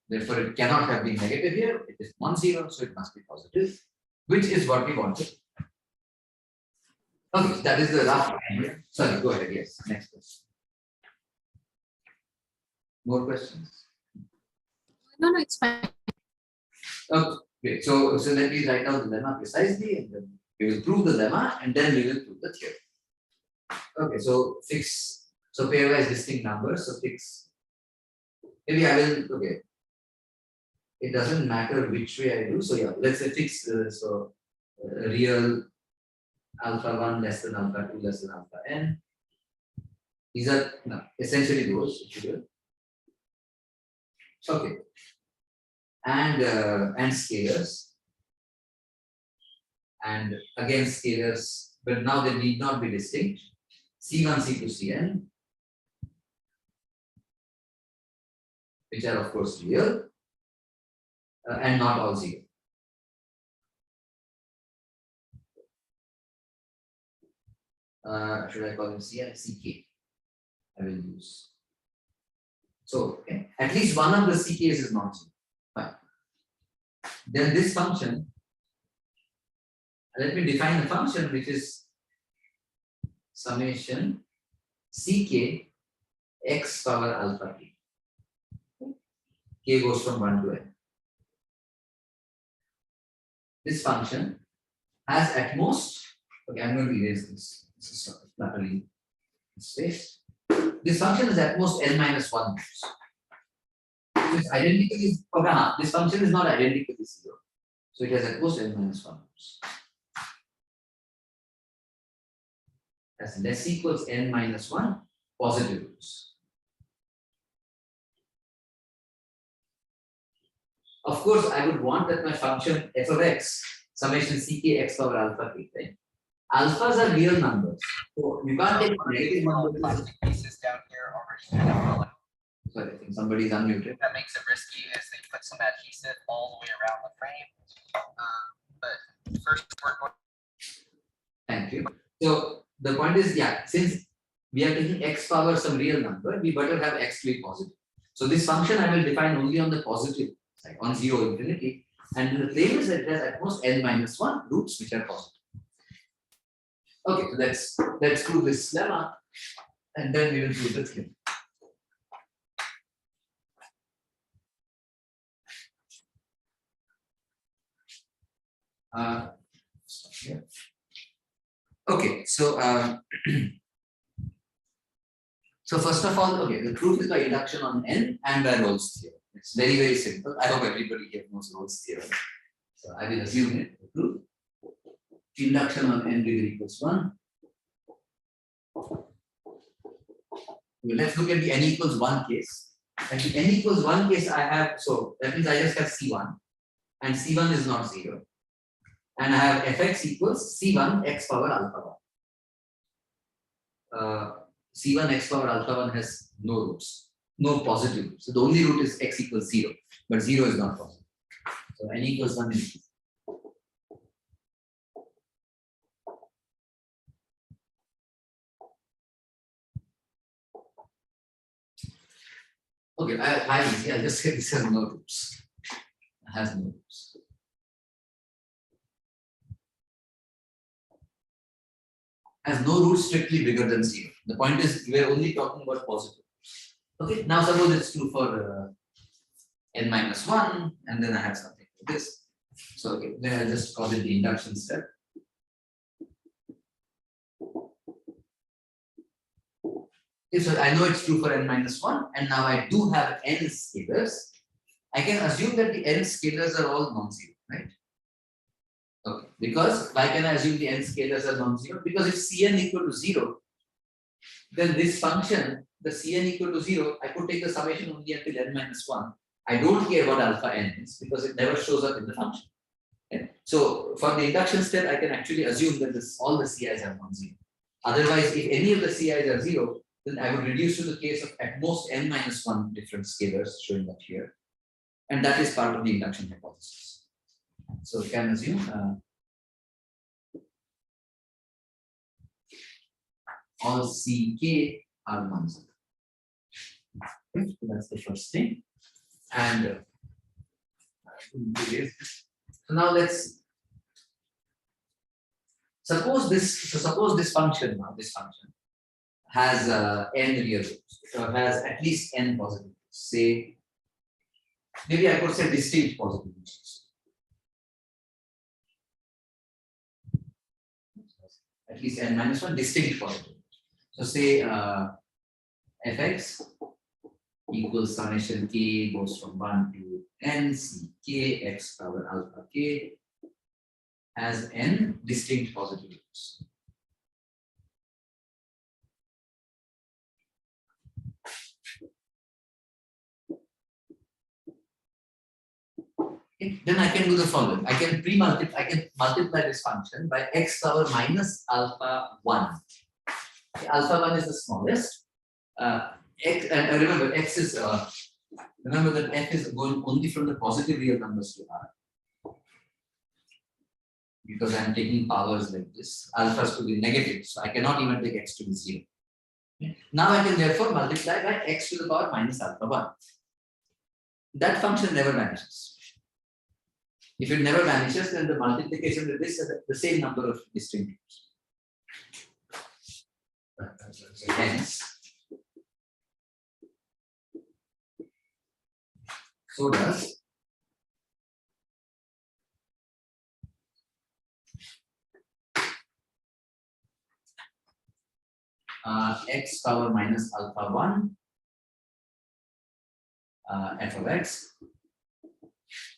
it cannot have been negative here. It is non-zero, so it must be positive, which is what we wanted. Okay, that is the rough idea. Sorry, go ahead. Yes, next question. More questions? No, it's fine. Okay, great. So let me write down the lemma precisely, and then we will prove the lemma, and then we will prove the theorem. Okay, so fix. So pairwise distinct numbers. So fix. Maybe I will. Okay. It doesn't matter which way I do. So yeah, let's say fix. Real alpha 1 less than alpha 2 less than alpha n. These are essentially those, if you will. Okay. And scalars. And again scalars, but now they need not be distinct. C1, C2, Cn, which are of course real, and not all 0. should I call him C and CK? I will use. So okay, at least one of the CKs is not zero. Fine. Then this function, let me define the function, which is summation CK x power alpha k. K goes from 1 to n. This function has at most, okay, I'm going to erase this. This is sort of fluttering space. This function is at most n minus 1 roots. So it's identically, okay, this function is not identically 0. So it has at most n minus 1 roots. As less equals n minus 1 positive roots. Of course, I would want that my function f of x, summation ck x power alpha k, right? Alphas are real numbers. So you can't take negative numbers. Plastic pieces down here already kind of rolling. Sorry, I think somebody's unmuted. That makes it risky as they put some adhesive all the way around the frame. But first we're going. Thank you. So the point is, yeah, since we are taking x power some real number, we better have x to be positive. So this function I will define only on the positive side, on 0 infinity. And the claim is that it has at most n minus 1 roots which are positive. Okay, so let's prove this lemma, and then we will prove the theorem. Okay, so so first of all, okay, the proof is by induction on n and by Rolle's theorem. It's very, very simple. I hope everybody here knows Rolle's theorem. So I will assume it. The proof. Induction on n bigger equals 1. Okay, let's look at the n equals 1 case. At the n equals 1 case, I have, so that means I just have C1, and C1 is not 0. And I have fx equals C1 x power alpha 1. C1 x power alpha 1 has no roots, no positive roots. So the only root is x equals 0, but 0 is not positive. So n equals 1 is. Okay, I'll just say this has no roots. It has no roots. Has no roots strictly bigger than 0. The point is, we are only talking about positive. Okay, now suppose it's true for n minus 1, and then I have something like this. So okay, then I'll just call it the induction step. Okay, so I know it's true for n minus 1, and now I do have n scalars. I can assume that the n scalars are all non-zero, right? Okay, because why can I assume the n scalars are non-zero? Because if Cn equal to 0, then this function, the Cn equal to 0, I could take the summation only until n minus 1. I don't care what alpha n is because it never shows up in the function. Okay? So for the induction step, I can actually assume that all the Ci's are non-zero. Otherwise, if any of the Ci's are 0, then I would reduce to the case of at most n minus 1 different scalars showing up here. And that is part of the induction hypothesis. So we can assume all Ck are non-zero. Okay, so that's the first thing. And so now let's suppose this function has n real roots, or has at least n positive roots. Say, maybe I could say distinct positive roots. At least n minus 1 distinct positive. So say fx equals summation k goes from 1 to n ck x power alpha k has n distinct positive roots. Okay, then I can do the following. I can multiply this function by x power minus alpha 1. Okay, alpha 1 is the smallest. X, and remember x is remember that f is going only from the positive real numbers to r. because I'm taking powers like this. Alphas to be negative, so I cannot even take x to be 0. Now I can therefore multiply by x to the power minus alpha 1. That function never vanishes. If it never vanishes, then the multiplication with this is the same number of distinct roots. Hence, so does x power minus alpha 1 f of x.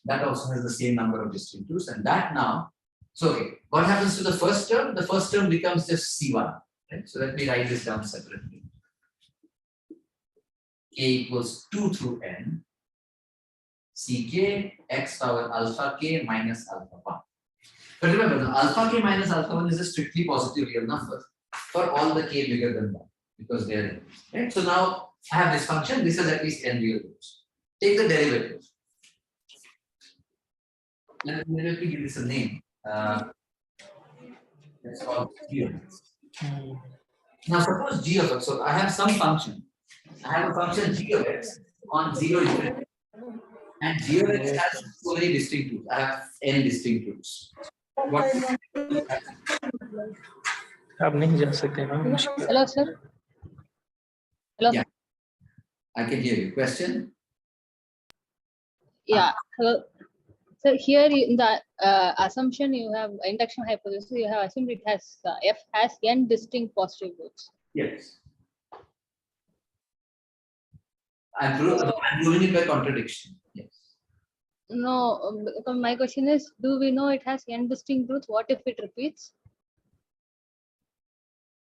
That also has the same number of distinct roots, and that now, so okay, what happens to the first term? The first term becomes just C1. Right? So let me write this down separately. K equals 2 through n, Ck x power alpha k minus alpha 1. But remember, the alpha k minus alpha 1 is a strictly positive real number for all the k bigger than 1, because they are right. So now I have this function, this is at least n real roots. Take the derivative. Let me give this a name. Let's call it g of x. Now suppose g of x, so I have some function. I have a function g of x on 0 infinity. And g of x has so many distinct roots. I have n distinct roots. What? आप नहीं जा सकते ना Hello, sir. Hello. Yeah. I can hear you. Question? Yeah. Hello. So here in the assumption you have induction hypothesis, you have assumed it has f has n distinct positive roots. Yes. I'm proving it by contradiction. Yes. No, my question is, do we know it has n distinct roots? What if it repeats?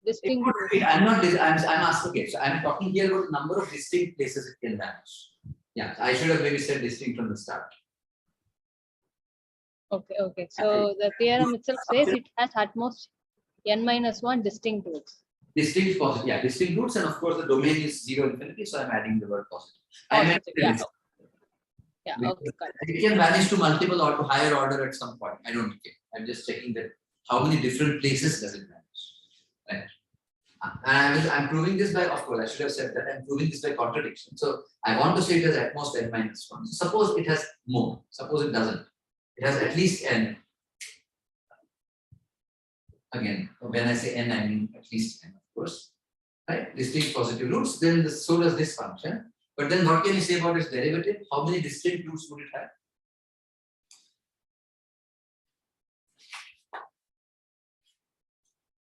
Distinct roots. I'm not. I'm asking. Okay, so I'm talking here about the number of distinct places it can vanish. Yeah, I should have maybe said distinct from the start. Okay, okay. So the theorem itself says it has at most n minus 1 distinct roots. Distinct positive. Yeah, distinct roots, and of course the domain is 0 infinity, so I'm adding the word positive. I meant Yeah. this. Yeah, Because okay, got it. it can vanish to multiple or to higher order at some point. I don't care. I'm just checking that how many different places does it vanish. Right. And I'm proving this by, of course, I should have said that I'm proving this by contradiction. So I want to say it has at most n minus 1. So suppose it has more. Suppose it doesn't. It has at least n. Again, when I say n, I mean at least n, of course. Right? Distinct positive roots, then so does this function. But then what can you say about its derivative? How many distinct roots would it have?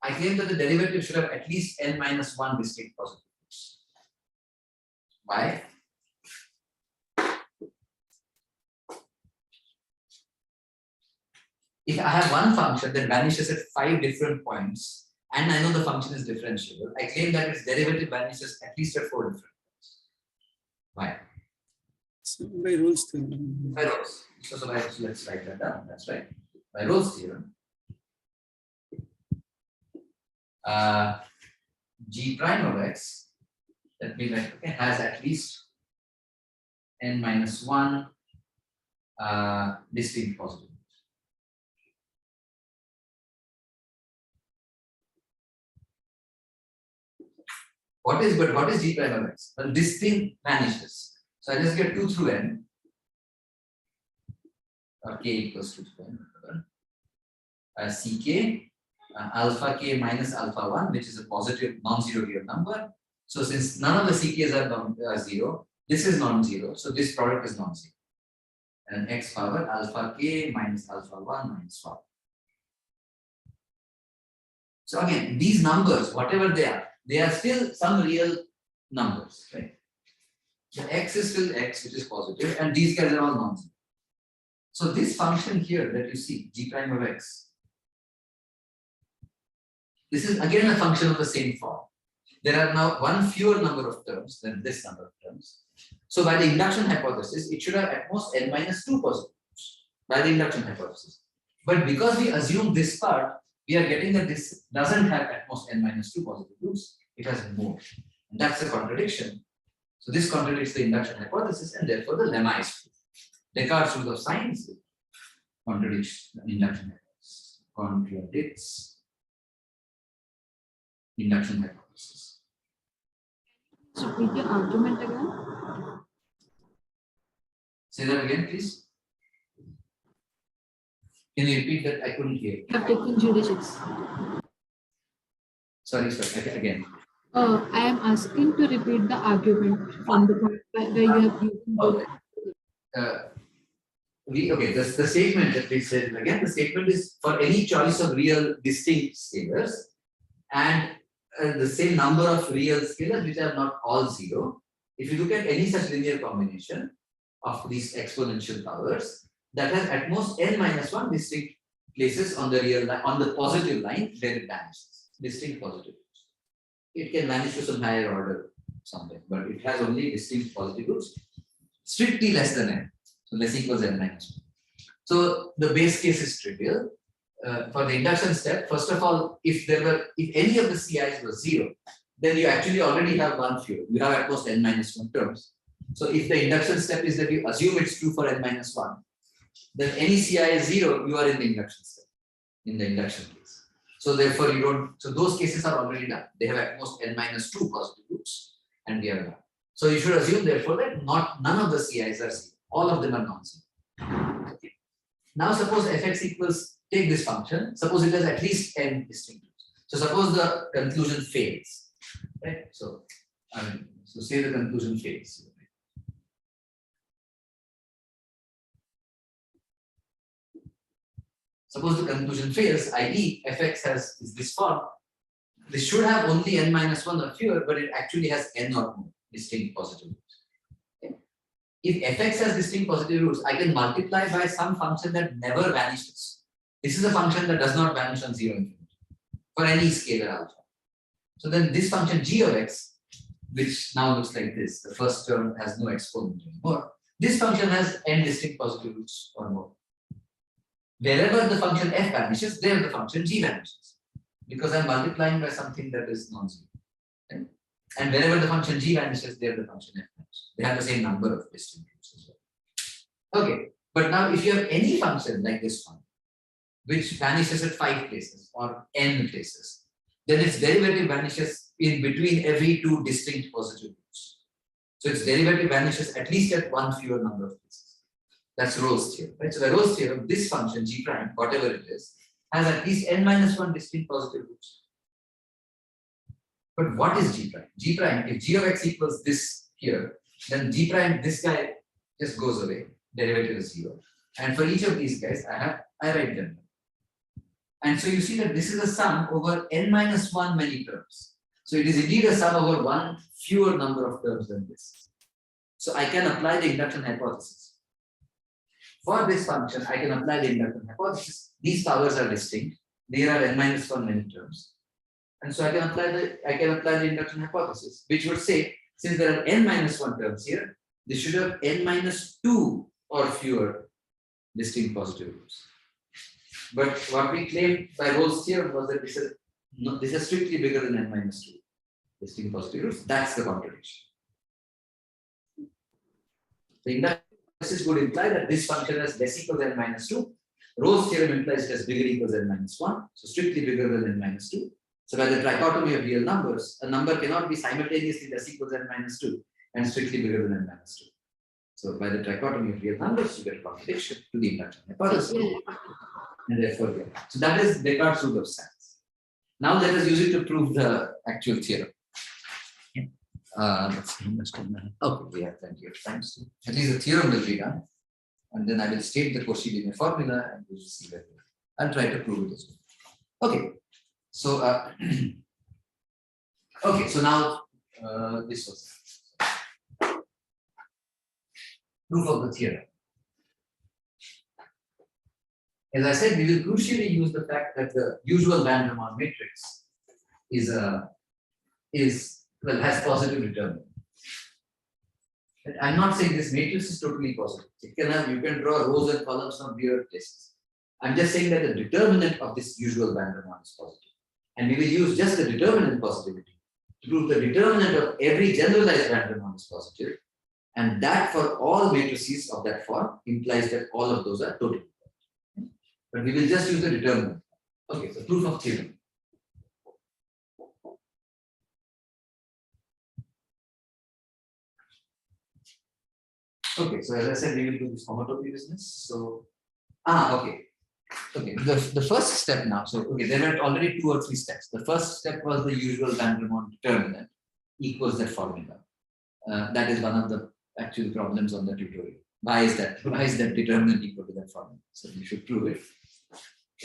I claim that the derivative should have at least n minus 1 distinct positive roots. Why? If I have one function that vanishes at 5 different points, and I know the function is differentiable, I claim that its derivative vanishes at least at 4 different points. Why? So by Rolle's theorem. By Rolle's. So let's write that down. That's right. By Rolle's theorem, g prime of x, let me write, okay, has at least n minus 1 distinct positive. What is g prime of x? Well, this thing vanishes. So I just get 2 through n, or k equals 2 through n, Ck alpha k minus alpha 1, which is a positive non-zero real number. So since none of the ck's are 0, this is non-zero, so this product is non-zero. And x power alpha k minus alpha 1 minus 1. So again, these numbers, whatever they are still some real numbers, right? The x is still x, which is positive, and these guys are all non-zero. So this function here that you see, g prime of x, this is again a function of the same form. There are now one fewer number of terms than this number of terms. So by the induction hypothesis, it should have at most n minus 2 positive roots by the induction hypothesis. But because we assume this part, we are getting that this doesn't have at most n minus 2 positive roots, it has more. And that's a contradiction. So this contradicts the induction hypothesis, and therefore the lemma is true. Descartes' rule of signs contradicts the induction hypothesis. contradicts induction hypothesis. Repeat your argument again. Say that again, please. Can you repeat that? I couldn't hear. You have taken judicious. Sorry, again. I am asking to repeat the argument from the point where you have used Okay. The statement that we said again, the statement is for any choice of real distinct scalars and the same number of real scalars which are not all zero. If you look at any such linear combination of these exponential powers that has at most n minus 1 distinct places on the real line, on the positive line, then it vanishes. Distinct positive. It can vanish to some higher order something, but it has only distinct positive roots, strictly less than n. So less equals n minus 1. So the base case is trivial. For the induction step, first of all, if any of the CIs was 0, then you actually already have one fewer. You have at most n minus 1 terms. So if the induction step is that you assume it's true for n minus 1, then any CI is 0, you are in the induction step, in the induction case. So therefore you don't, so those cases are already done. They have at most n minus 2 positive roots, and we are done. So you should assume therefore that none of the CIs are 0. All of them are non-zero. Okay. Now suppose fx equals, take this function, suppose it has at least n distinct roots. So suppose the conclusion fails, right? So say the conclusion fails. Suppose the conclusion fails, i.e. fx is this form. This should have only n minus 1 or fewer, but it actually has n or more distinct positive roots. Okay. If fx has distinct positive roots, I can multiply by some function that never vanishes. This is a function that does not vanish on 0 infinity for any scalar alpha. So then this function g of x, which now looks like this, the first term has no exponent anymore. This function has n distinct positive roots or more. Wherever the function f vanishes, there the function g vanishes, because I'm multiplying by something that is non-zero. Okay? And wherever the function g vanishes, there the function f vanishes. They have the same number of distinct roots as well. Okay, but now if you have any function like this one, which vanishes at 5 places or n places, then its derivative vanishes in between every 2 distinct positive roots. So its derivative vanishes at least at 1 fewer number of places. That's Rolle's theorem, right? So by Rolle's theorem, this function g prime, whatever it is, has at least n minus 1 distinct positive roots. But what is g prime? G prime, if g of x equals this here, then g prime, this guy just goes away. Derivative is 0. And for each of these guys, I write them. And so you see that this is a sum over n minus 1 many terms. So it is indeed a sum over 1 fewer number of terms than this. So I can apply the induction hypothesis. For this function, I can apply the induction hypothesis. These powers are distinct. There are n minus 1 many terms. And so I can apply the induction hypothesis, which would say, since there are n minus 1 terms here, this should have n minus 2 or fewer distinct positive roots. But what we claimed by Rolle's theorem was that this is strictly bigger than n minus 2 distinct positive roots. That's the contradiction. The induction hypothesis would imply that this function has less equals n minus 2. Rolle's theorem implies it has bigger equals n minus 1, so strictly bigger than n minus 2. So by the trichotomy of real numbers, a number cannot be simultaneously less equals n minus 2 and strictly bigger than n minus 2. So by the trichotomy of real numbers, you get a contradiction to the induction hypothesis. And therefore, yeah. So that is Descartes' rule of science. Now let us use it to prove the actual theorem. Let's see, okay, we have plenty of time. So at least the theorem will be done. And then I will state the Coshibini formula and we will see where we are. I'll try to prove it as well. Okay. So okay, so now this was proof of the theorem. As I said, we will crucially use the fact that the usual van der Waals matrix has positive determinant. But I'm not saying this matrix is totally positive. It can have, you can draw rows and columns from weird places. I'm just saying that the determinant of this usual van der Waals is positive. And we will use just the determinant positivity to prove the determinant of every generalized van der Waals is positive. And that for all matrices of that form implies that all of those are totally positive. But we will just use the determinant. Okay, so proof of theorem. Okay, so as I said, we will do this homotopy business. So, okay. Okay, the first step now. So, okay, there were already 2 or 3 steps. The first step was the usual van der Waals determinant equals that formula. That is one of the actual problems on the tutorial. Why is that? Why is that determinant equal to that formula? So we should prove it.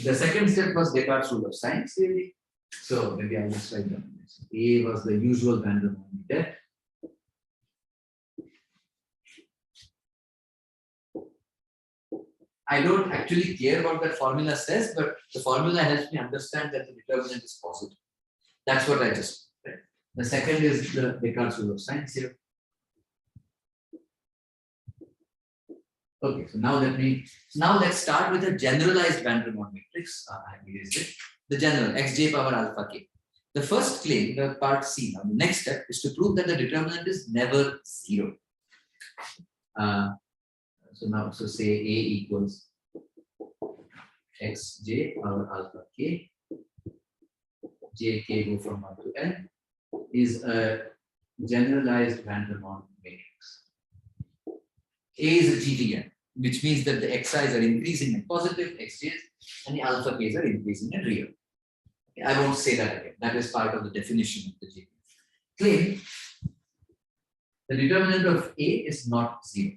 The second step was Descartes' rule of signs, really. So maybe I'll just write down this. A was the usual van der Waals test. I don't actually care what that formula says, but the formula helps me understand that the determinant is positive. That's what I just read. The second is the Descartes' rule of signs here. Okay, so now let's start with a generalized van der Waals matrix. I erased it. The general xj power alpha k. The first claim, the part C. Now the next step is to prove that the determinant is never 0. So say A equals xj power alpha k, jk go from 1 to n, is a generalized van der Waals matrix. A is a GTN, which means that the xi's are increasing and positive, xj's, and the alpha k's are increasing and real. I won't say that again. That is part of the definition of the GTN. Claim the determinant of A is not 0.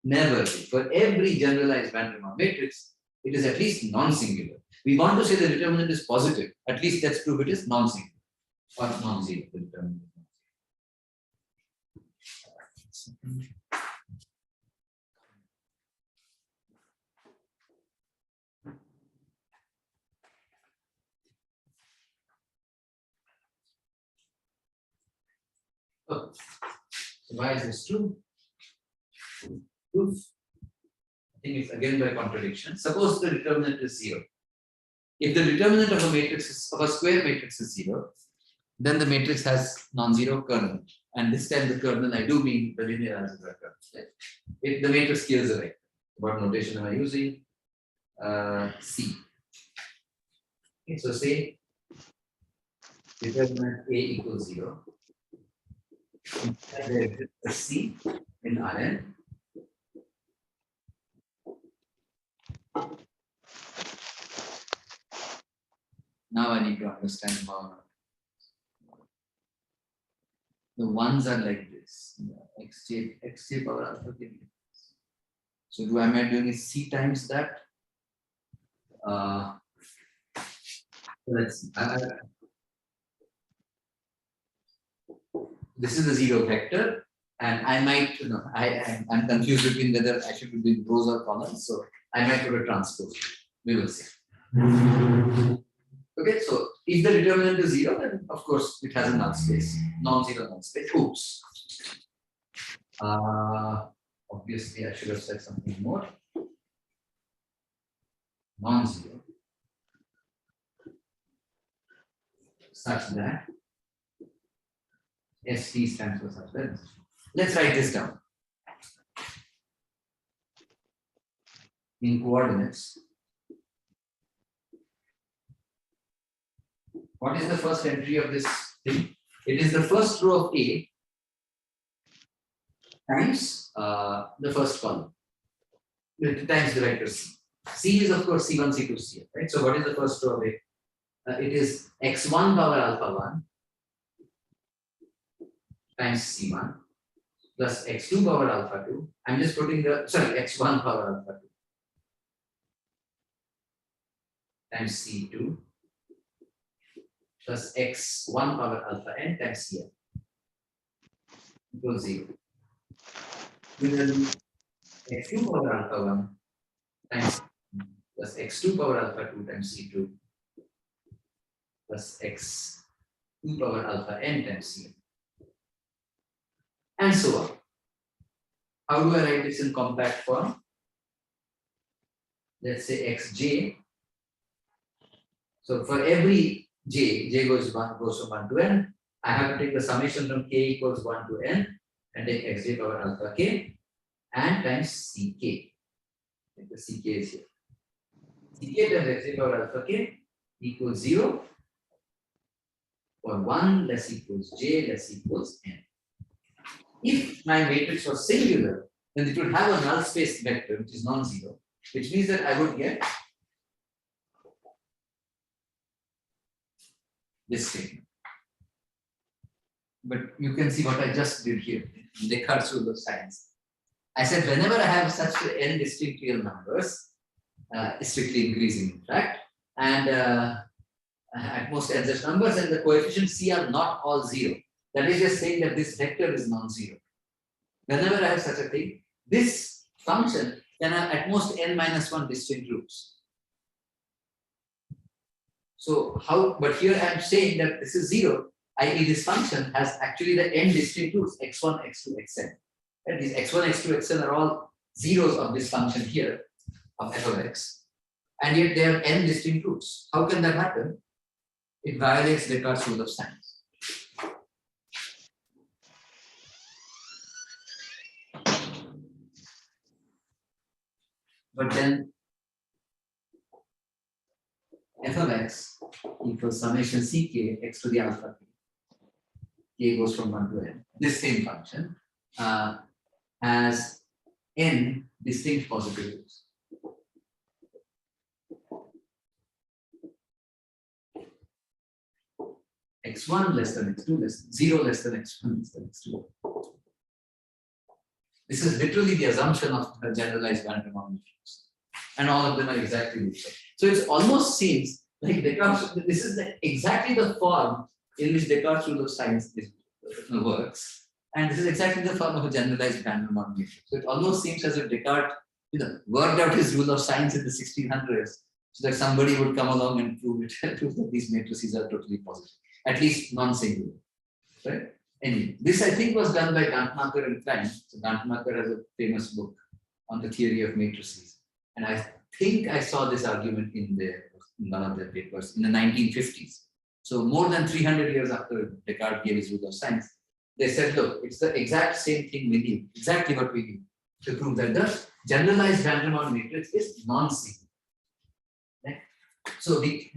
Never. For every generalized van der Waals matrix, it is at least non-singular. We want to say the determinant is positive. At least let's prove it is non-singular or non-zero. The determinant is non-zero. Oh. So why is this true? Proof. I think it's again by contradiction. Suppose the determinant is 0. If the determinant of a matrix of a square matrix is 0, then the matrix has non-zero kernel. And this time the kernel, I do mean the linear algebra kernel. Right? If the matrix kills a vector, what notation am I using? C. Okay, so say determinant A equals 0. There is a C in Rn. Now I need to understand how the ones are like this. Xj power alpha k. So am I doing is C times that? Let's see. This is the 0 vector, and I might, I'm confused between whether I should be doing rows or columns, so I might put a transpose. We will see. Okay, so if the determinant is 0, then of course it has a null space, non-zero null space. Oops. Obviously, I should have said something more. Non-zero, such that ST stands for such that. Let's write this down in coordinates. What is the first entry of this thing? It is the first row of A times the first column times the vector C. C is of course C1, C2, C, right? So what is the first row of A? It is x1 power alpha 1 times C1 plus x2 power alpha 2. I'm just putting x1 power alpha 2 times C2 plus x1 power alpha n times Cn equals 0. Similarly, x2 power alpha 1 times plus x2 power alpha 2 times C2 plus x2 power alpha n times Cn. And so on. How do I write this in compact form? Let's say xj. So for every j goes from 1 to n. I have to take the summation from k equals 1 to n and take xj power alpha k and times ck. The ck is here. ck times xj power alpha k equals 0 or 1 less equals j less equals n. If my matrix was singular, then it would have a null space vector which is non-zero, which means that I would get this statement. But you can see what I just did here, Descartes' rule of signs. I said whenever I have such n distinct real numbers, strictly increasing in fact, and at most n such numbers, and the coefficients c are not all zero. That is just saying that this vector is non-zero. Whenever I have such a thing, this function can have at most n minus 1 distinct roots. So how, but here I am saying that this is 0, i.e. this function has actually the n distinct roots, x1, x2, xn. And these x1, x2, xn are all zeros of this function here, of f of x. And yet they have n distinct roots. How can that happen? It violates Descartes' rule of signs. But then f of x equals summation ck x to the alpha k. K goes from 1 to n. This same function has n distinct positive roots. x1 less than x2 less than 0 less than x1 less than x2. This is literally the assumption of a generalized van der Waals matrix. And all of them are exactly the same. So it almost seems like Descartes, this is exactly the form in which Descartes' rule of signs works. And this is exactly the form of a generalized van der Waals matrix. So it almost seems as if Descartes worked out his rule of signs in the 1600s so that somebody would come along and prove that these matrices are totally positive, at least non-singular. Right? Anyway, this I think was done by Gantmacher and Klein. So Gantmacher has a famous book on the theory of matrices. And I think I saw this argument in one of their papers in the 1950s. So more than 300 years after Descartes gave his rule of signs, they said, look, it's the exact same thing we need, exactly what we need to prove that the generalized van der Waals matrix is non-singular. Right? So if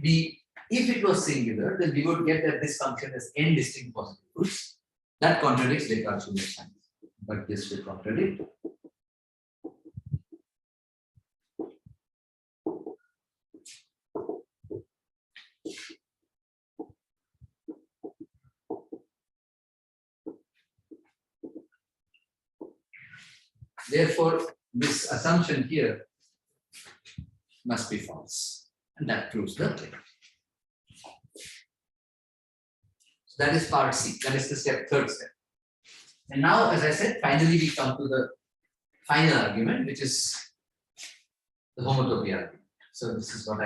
it was singular, then we would get that this function has n distinct positive roots. That contradicts Descartes' rule of signs, but this will contradict. Therefore, this assumption here must be false, and that proves the claim. So that is part C. That is the third step. And now, as I said, finally we come to the final argument, which is the homotopy argument. So this is what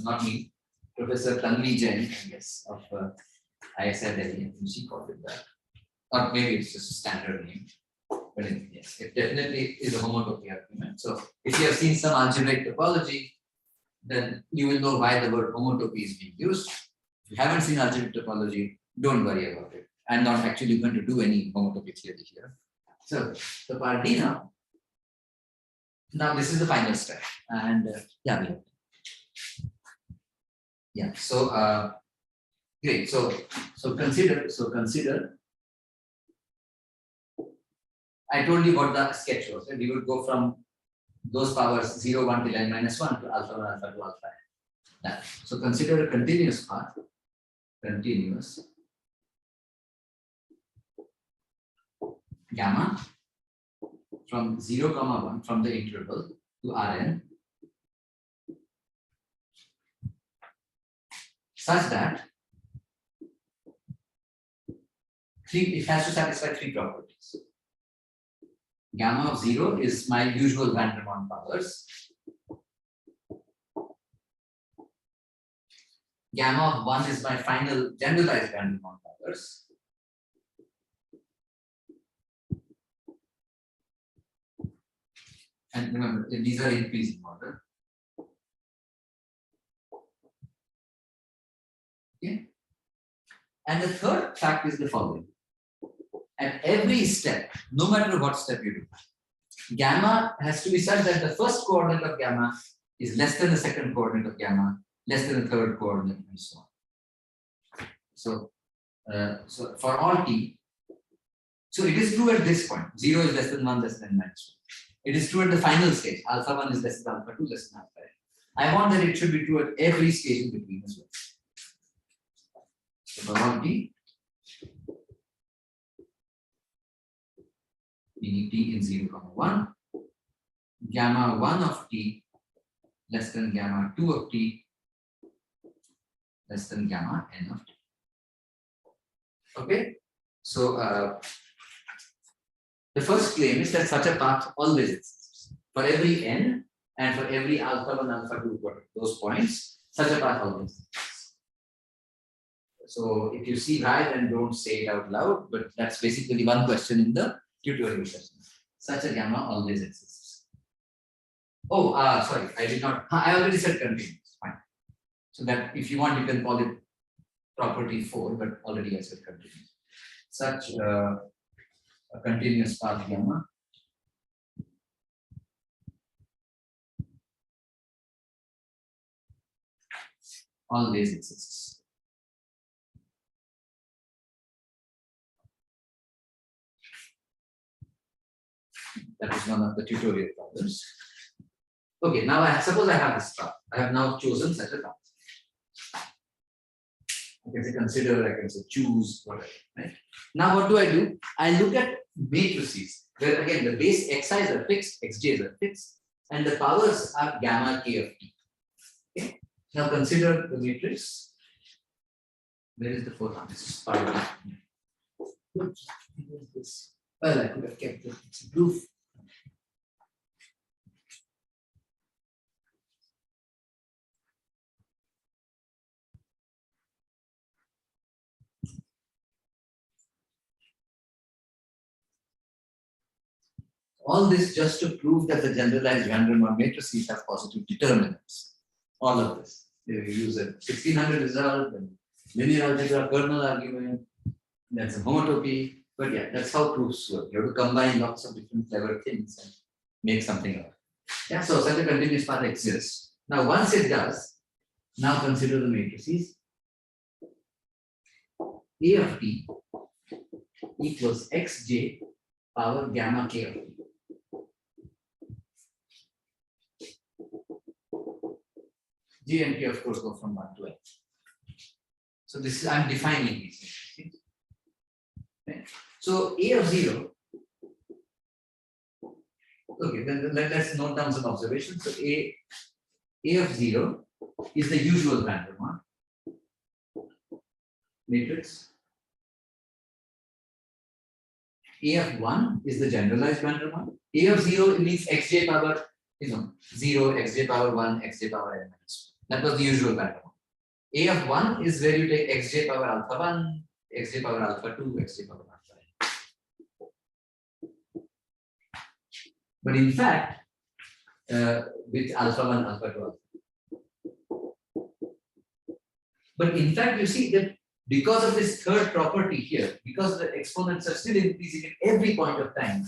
not me, Professor Tanvi Jain, I guess, of ISI Delhi, I think she called it that. Or maybe it's just a standard name. But yes, it definitely is a homotopy argument. So if you have seen some algebraic topology, then you will know why the word homotopy is being used. If you haven't seen algebraic topology, don't worry about it. I'm not actually going to do any homotopy theory here. So the Pardina, now this is the final step. And so great. So consider. I told you what the sketch was. Right? We would go from those powers 0, 1 till n minus 1 to alpha 1, alpha 2, alpha n. That. So consider a continuous path. Continuous. Gamma from 0, 1 from the interval to Rn such that it has to satisfy three properties. Gamma of 0 is my usual van der Waals powers. Gamma of 1 is my final generalized van der Waals powers. And remember, these are increasing order. Okay. And the third fact is the following. At every step, no matter what step you do, gamma has to be such that the first coordinate of gamma is less than the second coordinate of gamma, less than the third coordinate, and so on. So for all t, so it is true at this point, 0 is less than 1, less than -1. It is true at the final stage, alpha 1 is less than alpha 2, less than alpha n. I want that it should be true at every stage in between as well. So for all t, meaning t in 0, 1, gamma 1 of t less than gamma 2 of t less than gamma n of t. Okay, so the first claim is that such a path always exists. For every n and for every alpha 1, alpha 2, those points, such a path always exists. So if you see why, then don't say it out loud, but that's basically one question in the tutorial session. Such a gamma always exists. Oh, sorry, I did not. I already said continuous. Fine. So that if you want, you can call it property 4, but already I said continuous. Such a continuous path gamma always exists. That is one of the tutorial problems. Okay, now suppose I have this path. I have now chosen such a path. I can say consider, I can say choose, whatever. Right? Now what do? I look at matrices where again the base xi's are fixed, xj's are fixed, and the powers are gamma k of t. Okay. Now consider the matrix. Where is the fourth one? This is part of it. Well, I could have kept it. It's a proof. All this just to prove that the generalized van der Waals matrices have positive determinants. All of this. You use a 1600 result and linear algebra, kernel argument. That's a homotopy. But yeah, that's how proofs work. You have to combine lots of different clever things and make something out. Yeah, so such a continuous path exists. Now, once it does, now consider the matrices. A of t equals xj power gamma k of t. G and K, of course, go from 1 to n. So this is, I'm defining these. Okay. So A of 0. Okay, then let's note down some observations. So A of 0 is the usual van der Waals matrix. A of 1 is the generalized van der Waals. A of 0 means xj power 0, xj power 1, xj power n minus 1. That was the usual van der Waals. A of 1 is where you take xj power alpha 1, xj power alpha 2, xj power alpha n. But in fact, with alpha 1, alpha 2, alpha. But in fact, you see that because of this third property here, because the exponents are still increasing at every point of time,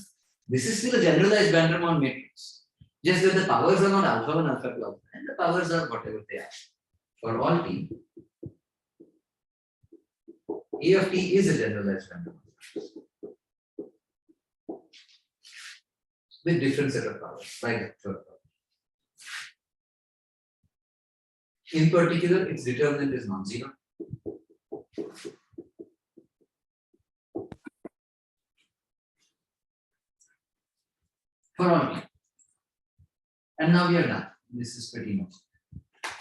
this is still a generalized van der Waals matrix. Just that the powers are not alpha 1, alpha 2, alpha, and the powers are whatever they are. For all t, A of t is a generalized van der Waals with different set of powers, like the third power. In particular, its determinant is non-zero. For all t. And now we are done. This is pretty much.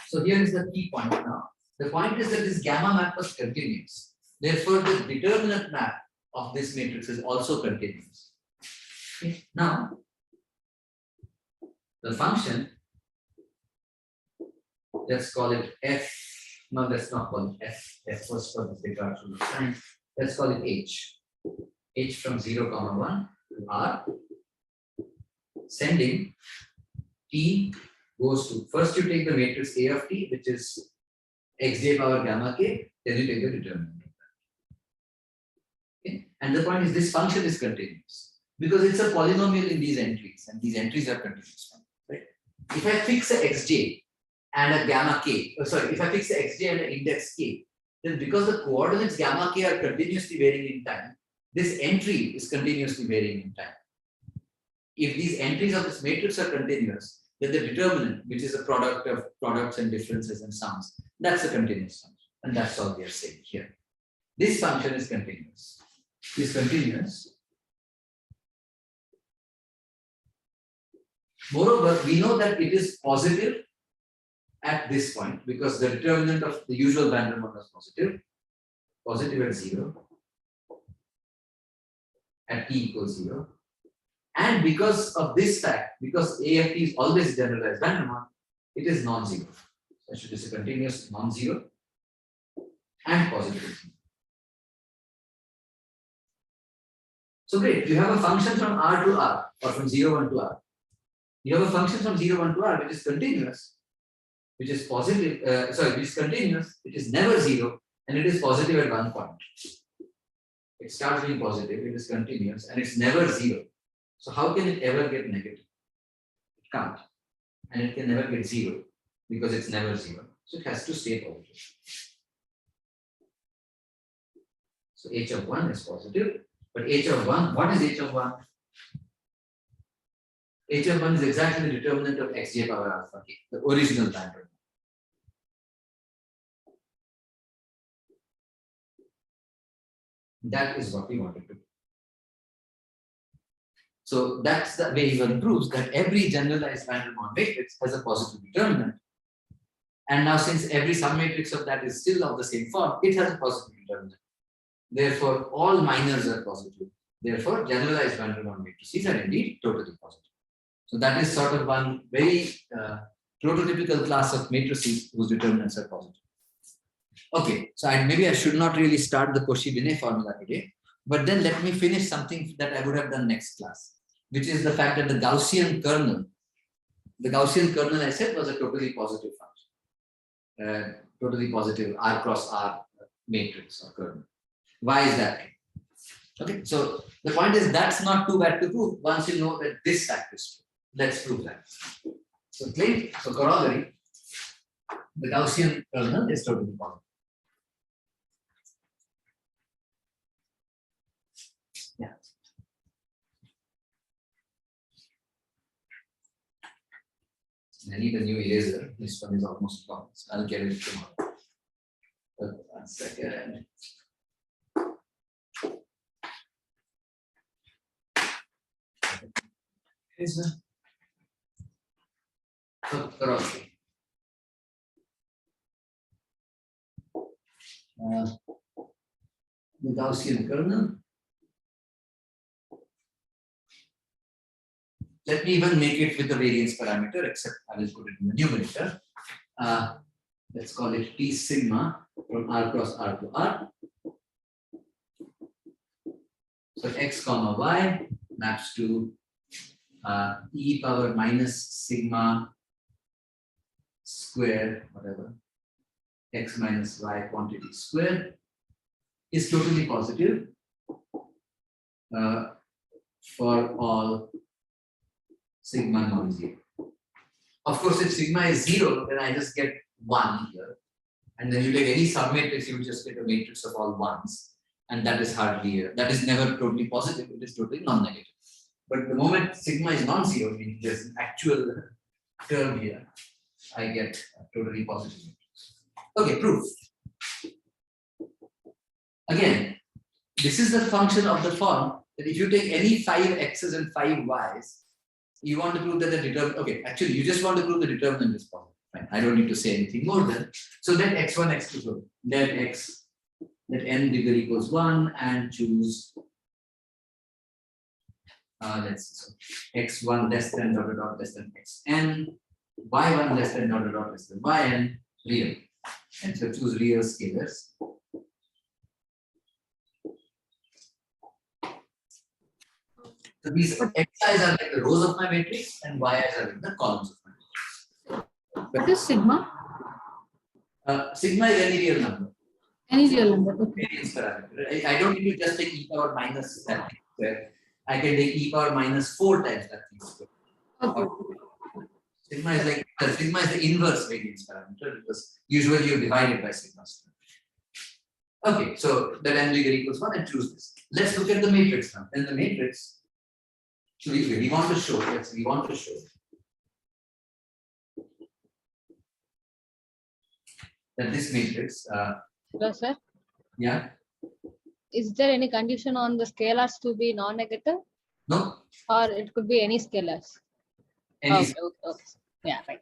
So here is the key point now. The point is that this gamma map was continuous. Therefore, the determinant map of this matrix is also continuous. Okay. Now, the function, let's call it f. No, let's not call it f. F was for the regard to the time. Let's call it h. H from 0, 1 to r. Sending t goes to, first you take the matrix A of t, which is xj power gamma k, then you take the determinant of that. Okay? And the point is this function is continuous because it's a polynomial in these entries, and these entries are continuous. Right? If I fix a xj and a gamma k, if I fix a xj and an index k, then because the coordinates gamma k are continuously varying in time, this entry is continuously varying in time. If these entries of this matrix are continuous, then the determinant, which is a product of products and differences and sums, that's a continuous function. And that's all we are saying here. This function is continuous. Is continuous. Moreover, we know that it is positive at this point because the determinant of the usual van der Waals was positive at 0, at t equals 0. And because of this fact, because A of t is always generalized van der Waals, it is non-zero. That should be a continuous non-zero and positive. So great, you have a function from R to R or from 0, 1 to R. You have a function from 0, 1 to R which is continuous, which is positive, which is continuous, which is never 0, and it is positive at one point. It starts being positive, it is continuous, and it's never 0. So how can it ever get negative? It can't. And it can never get 0 because it's never 0. So it has to stay positive. So h of 1 is positive, but h of 1, what is h of 1? H of 1 is exactly the determinant of xj power alpha k, the original van der Waals. That is what we wanted to do. So that's the way he proves that every generalized van der Waals matrix has a positive determinant. And now since every submatrix of that is still of the same form, it has a positive determinant. Therefore, all minors are positive. Therefore, generalized van der Waals matrices are indeed totally positive. So that is sort of one very prototypical class of matrices whose determinants are positive. Okay, so maybe I should not really start the Coshibini formula today, but then let me finish something that I would have done next class, which is the fact that the Gaussian kernel I said was a totally positive function, totally positive R cross R matrix or kernel. Why is that? Okay, so the point is that's not too bad to prove once you know that this fact is true. Let's prove that. So claim, so corollary, the Gaussian kernel is totally positive. Yeah. I need a new eraser. This one is almost gone. So I'll get it tomorrow. But 1 second. Eraser. So corollary. The Gaussian kernel. Let me even make it with the variance parameter, except I will put it in the numerator. Let's call it T sigma from R cross R to R. So x comma y maps to e power minus sigma square, whatever, x minus y quantity square is totally positive for all sigma non-zero. Of course, if sigma is 0, then I just get 1 here. And then you take any submatrix, you just get a matrix of all ones. And that is hardly, that is never totally positive, it is totally non-negative. But the moment sigma is non-zero, meaning there's an actual term here, I get a totally positive matrix. Okay, proof. Again, this is the function of the form that if you take any 5 x's and 5 y's, you want to prove that the determinant, okay, actually you just want to prove the determinant is positive. Right? I don't need to say anything more than, so let x1, x2 go, let n bigger equals 1 and choose, let's see, so x1 less than dot dot less than xn, y1 less than dot dot less than yn, real. And so choose real scalars. So these xi's are like the rows of my matrix and yi's are like the columns of my matrix. What is sigma? Sigma is any real number. Any real number. Okay. Variance parameter. I don't need to just take e power minus that thing square. I can take e power minus 4 times that thing square. Okay. Sigma is like sigma is the inverse variance parameter because usually you divide it by sigma square. Okay, so that n bigger equals 1 and choose this. Let's look at the matrix now. In the matrix, so we want to show, we want to show that this matrix, Hello, sir. yeah, Is there any condition on the scalars to be non-negative, no, or it could be any scalars? any Okay, okay. Yeah, right.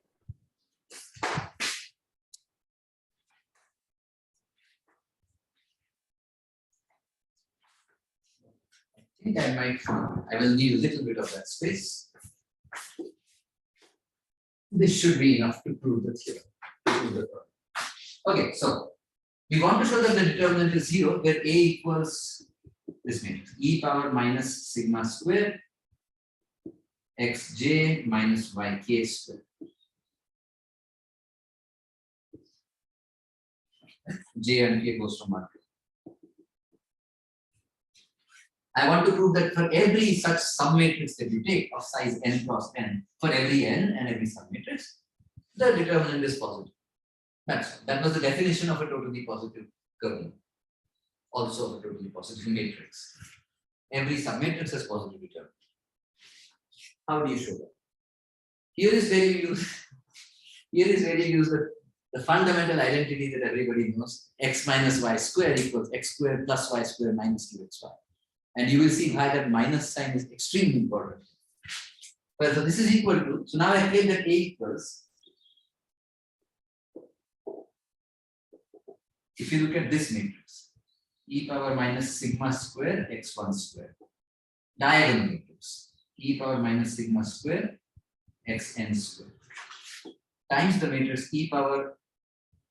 I think I will need a little bit of that space. This should be enough to prove the theorem. Okay, so we want to show that the determinant is 0 where A equals this matrix e power minus sigma square xj minus yk square. J and k goes from 1. I want to prove that for every such sum matrix that you take of size n cross n, for every n and every sum matrix, the determinant is positive. That was the definition of a totally positive kernel. Also a totally positive matrix. Every sum matrix has positive determinant. How do you show that? Here is where you use the fundamental identity that everybody knows: x minus y square equals x squared plus y squared minus 2xy. And you will see why that minus sign is extremely important. Well, so this is equal to, so now I claim that A equals, if you look at this matrix, e power minus sigma square x1 square, diagonal matrix, e power minus sigma square xn square, times the matrix e power,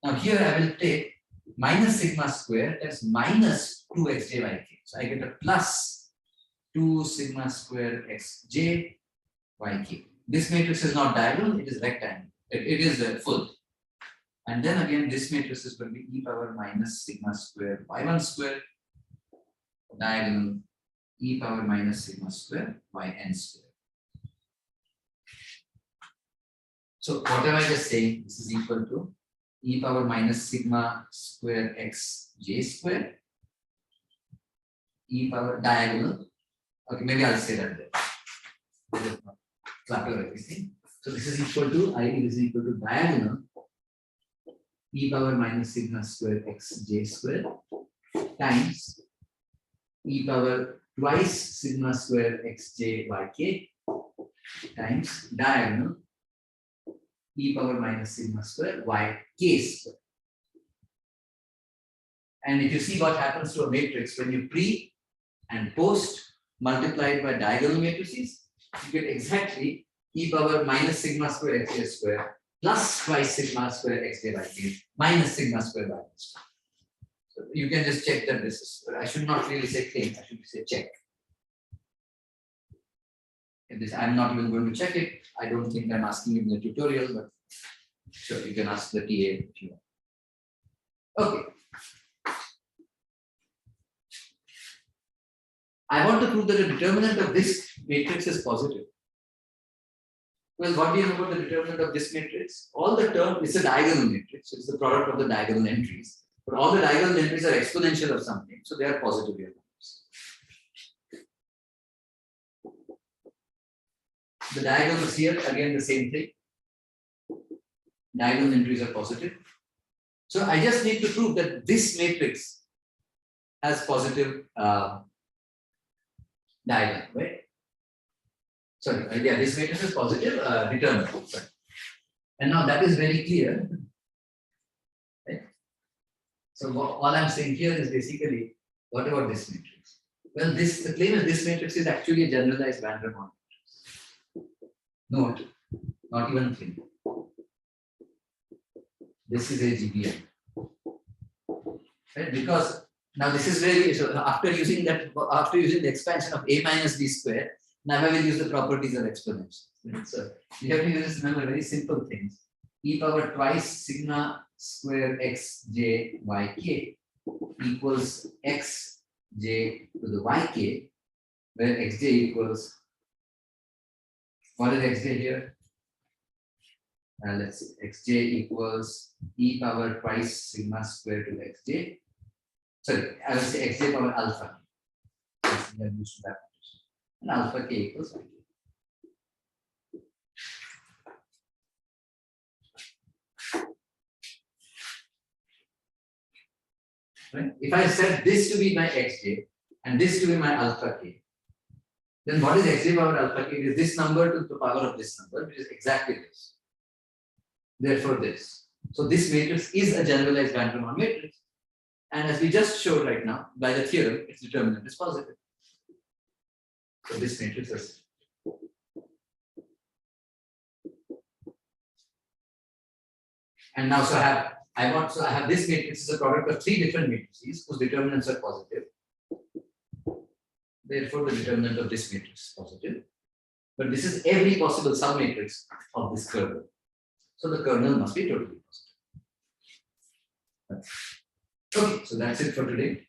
now here I will take minus sigma square, that's minus 2xjyk. So I get a plus 2 sigma square xj yk. This matrix is not diagonal, it is rectangle. It is full. And then again, this matrix is going to be e power minus sigma square y1 square, diagonal e power minus sigma square yn square. So what am I just saying? This is equal to e power minus sigma square xj square, e power diagonal. Okay, maybe I'll say that there. Clutter everything. So this is equal to, this is equal to diagonal e power minus sigma square xj square times e power twice sigma square xj yk times diagonal e power minus sigma square yk square. And if you see what happens to a matrix when you pre and post multiplied by diagonal matrices, you get exactly e power minus sigma square xj square plus twice sigma square xj yk minus sigma square yk square. So you can just check that this is, I should not really say claim, I should say check. If this, I'm not even going to check it. I don't think I'm asking in the tutorial, but sure, you can ask the TA if you want. Okay. I want to prove that the determinant of this matrix is positive. Well, what do you know about the determinant of this matrix? All the term is a diagonal matrix. It's the product of the diagonal entries. But all the diagonal entries are exponential of something, so they are positive real numbers. The diagonals here, again the same thing. Diagonal entries are positive. So I just need to prove that this matrix has positive diagonal, right? Sorry, yeah, this matrix is positive determinant. Sorry. And now that is very clear. Right? So all I'm saying here is basically, what about this matrix? Well, the claim is this matrix is actually a generalized van der Waals matrix. Note, not even claim. This is a GBM. Right? Because now this is very, so after using the expansion of a minus b square, now I will use the properties of exponents. Right? So you have to just remember very simple things. E power twice sigma square xj yk equals xj to the yk, where xj equals, what is xj here? Let's see, xj equals e power twice sigma square to xj. Sorry, I will say xj power alpha. And alpha k equals yk. Right? If I set this to be my xj and this to be my alpha k, then what is xj power alpha k? It is this number to the power of this number, which is exactly this. Therefore, this. So this matrix is a generalized Van der Waals matrix, and as we just showed right now by the theorem, its determinant is positive. So this matrix is. And now, so I have this matrix is a product of 3 different matrices whose determinants are positive. Therefore, the determinant of this matrix is positive. But this is every possible submatrix of this kernel. So the kernel must be totally positive. Okay, so that's it for today.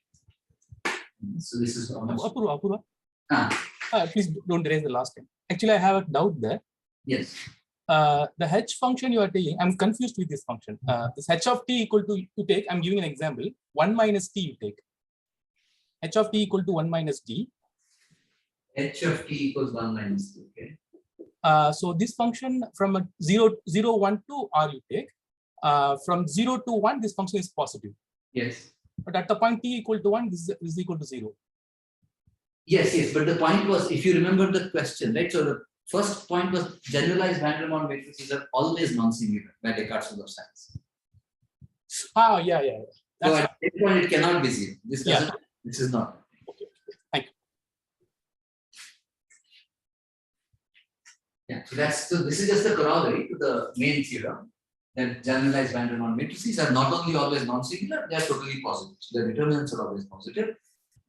So this is how much. Apoorva. Please don't erase the last time. Actually, I have a doubt there. Yes. The h function you are taking, I'm confused with this function. This h of t equal to, you take, I'm giving an example, 1 minus t you take. H of t equal to 1 minus d. H of t equals 1 minus t, okay. So this function from a 0, 1 to r you take. From 0 to 1, this function is positive. Yes. But at the point t equal to 1, this is equal to 0. Yes, yes. But the point was, if you remember the question, right? So the first point was generalized Van der Waals matrices are always non-singular by Descartes' rule of science. Yeah. So at that point, it cannot be 0. This doesn't. This is not. Okay. Thank you. Yeah. So this is just the corollary to the main theorem that generalized Van der Waals matrices are not only always non-singular, they are totally positive. So the determinants are always positive.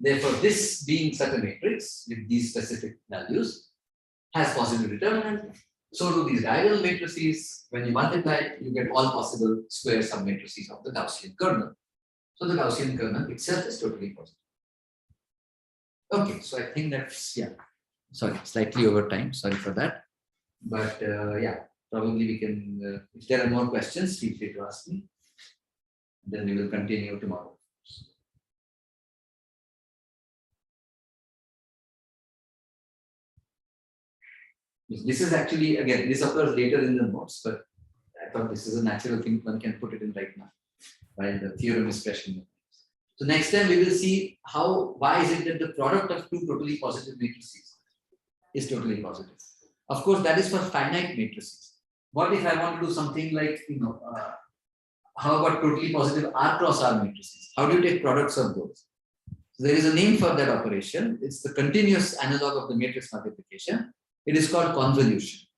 Therefore, this being such a matrix with these specific values has positive determinant. So do these diagonal matrices. When you multiply, you get all possible square submatrices of the Gaussian kernel. So the Gaussian kernel itself is totally positive. Okay, so I think that's, sorry, slightly over time. Sorry for that. But probably we can, if there are more questions, feel free to ask me. Then we will continue tomorrow. This is actually, again, this occurs later in the notes, but I thought this is a natural thing, one can put it in right now, while the theorem is fresh in the minds. So next time we will see why is it that the product of 2 totally positive matrices is totally positive. Of course, that is for finite matrices. What if I want to do something like, how about totally positive R cross R matrices? How do you take products of those? So there is a name for that operation. It's the continuous analog of the matrix multiplication. It is called convolution.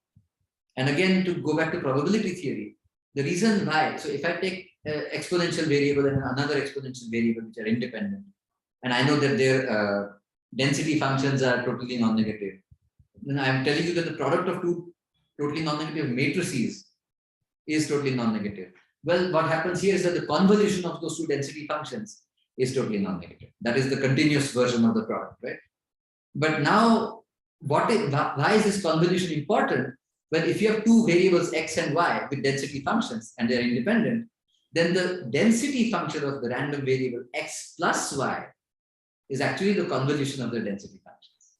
And again, to go back to probability theory, the reason why, so if I take an exponential variable and another exponential variable which are independent, and I know that their density functions are totally non-negative, then I'm telling you that the product of 2 totally non-negative matrices is totally non-negative. Well, what happens here is that the convolution of those 2 density functions is totally non-negative. That is the continuous version of the product, right? But now, why is this convolution important? Well, if you have 2 variables x and y with density functions and they are independent, then the density function of the random variable x plus y is actually the convolution of the density functions.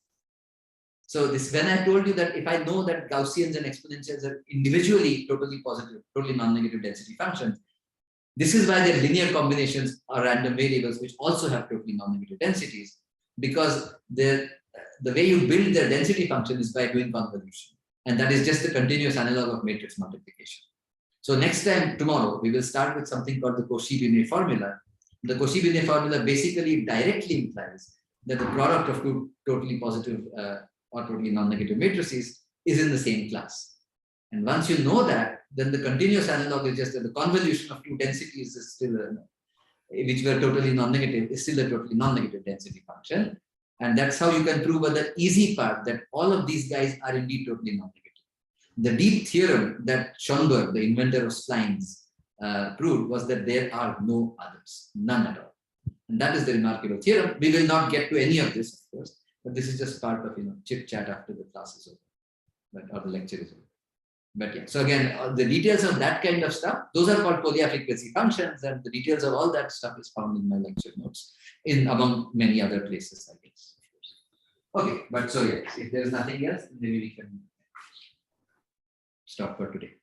So this, when I told you that if I know that Gaussians and exponentials are individually totally positive, totally non-negative density functions, this is why their linear combinations are random variables which also have totally non-negative densities, because the way you build their density function is by doing convolution. And that is just the continuous analog of matrix multiplication. So next time, tomorrow, we will start with something called the Coshibini Formula. The Coshibini Formula basically directly implies that the product of 2 totally positive or totally non-negative matrices is in the same class. And once you know that, then the continuous analog is just that the convolution of 2 densities is still, which were totally non-negative, is still a totally non-negative density function. And that's how you can prove the easy part that all of these guys are indeed totally non-negative. The deep theorem that Schoenberg, the inventor of splines, proved was that there are no others, none at all. And that is the remarkable theorem. We will not get to any of this, of course, but this is just part of chit chat after the class is over, or the lecture is over. But yeah, so again, the details of that kind of stuff, those are called Fourier frequency functions, and the details of all that stuff is found in my lecture notes, among many other places, I guess. Okay, but so yes, if there's nothing else, maybe we can stop for today.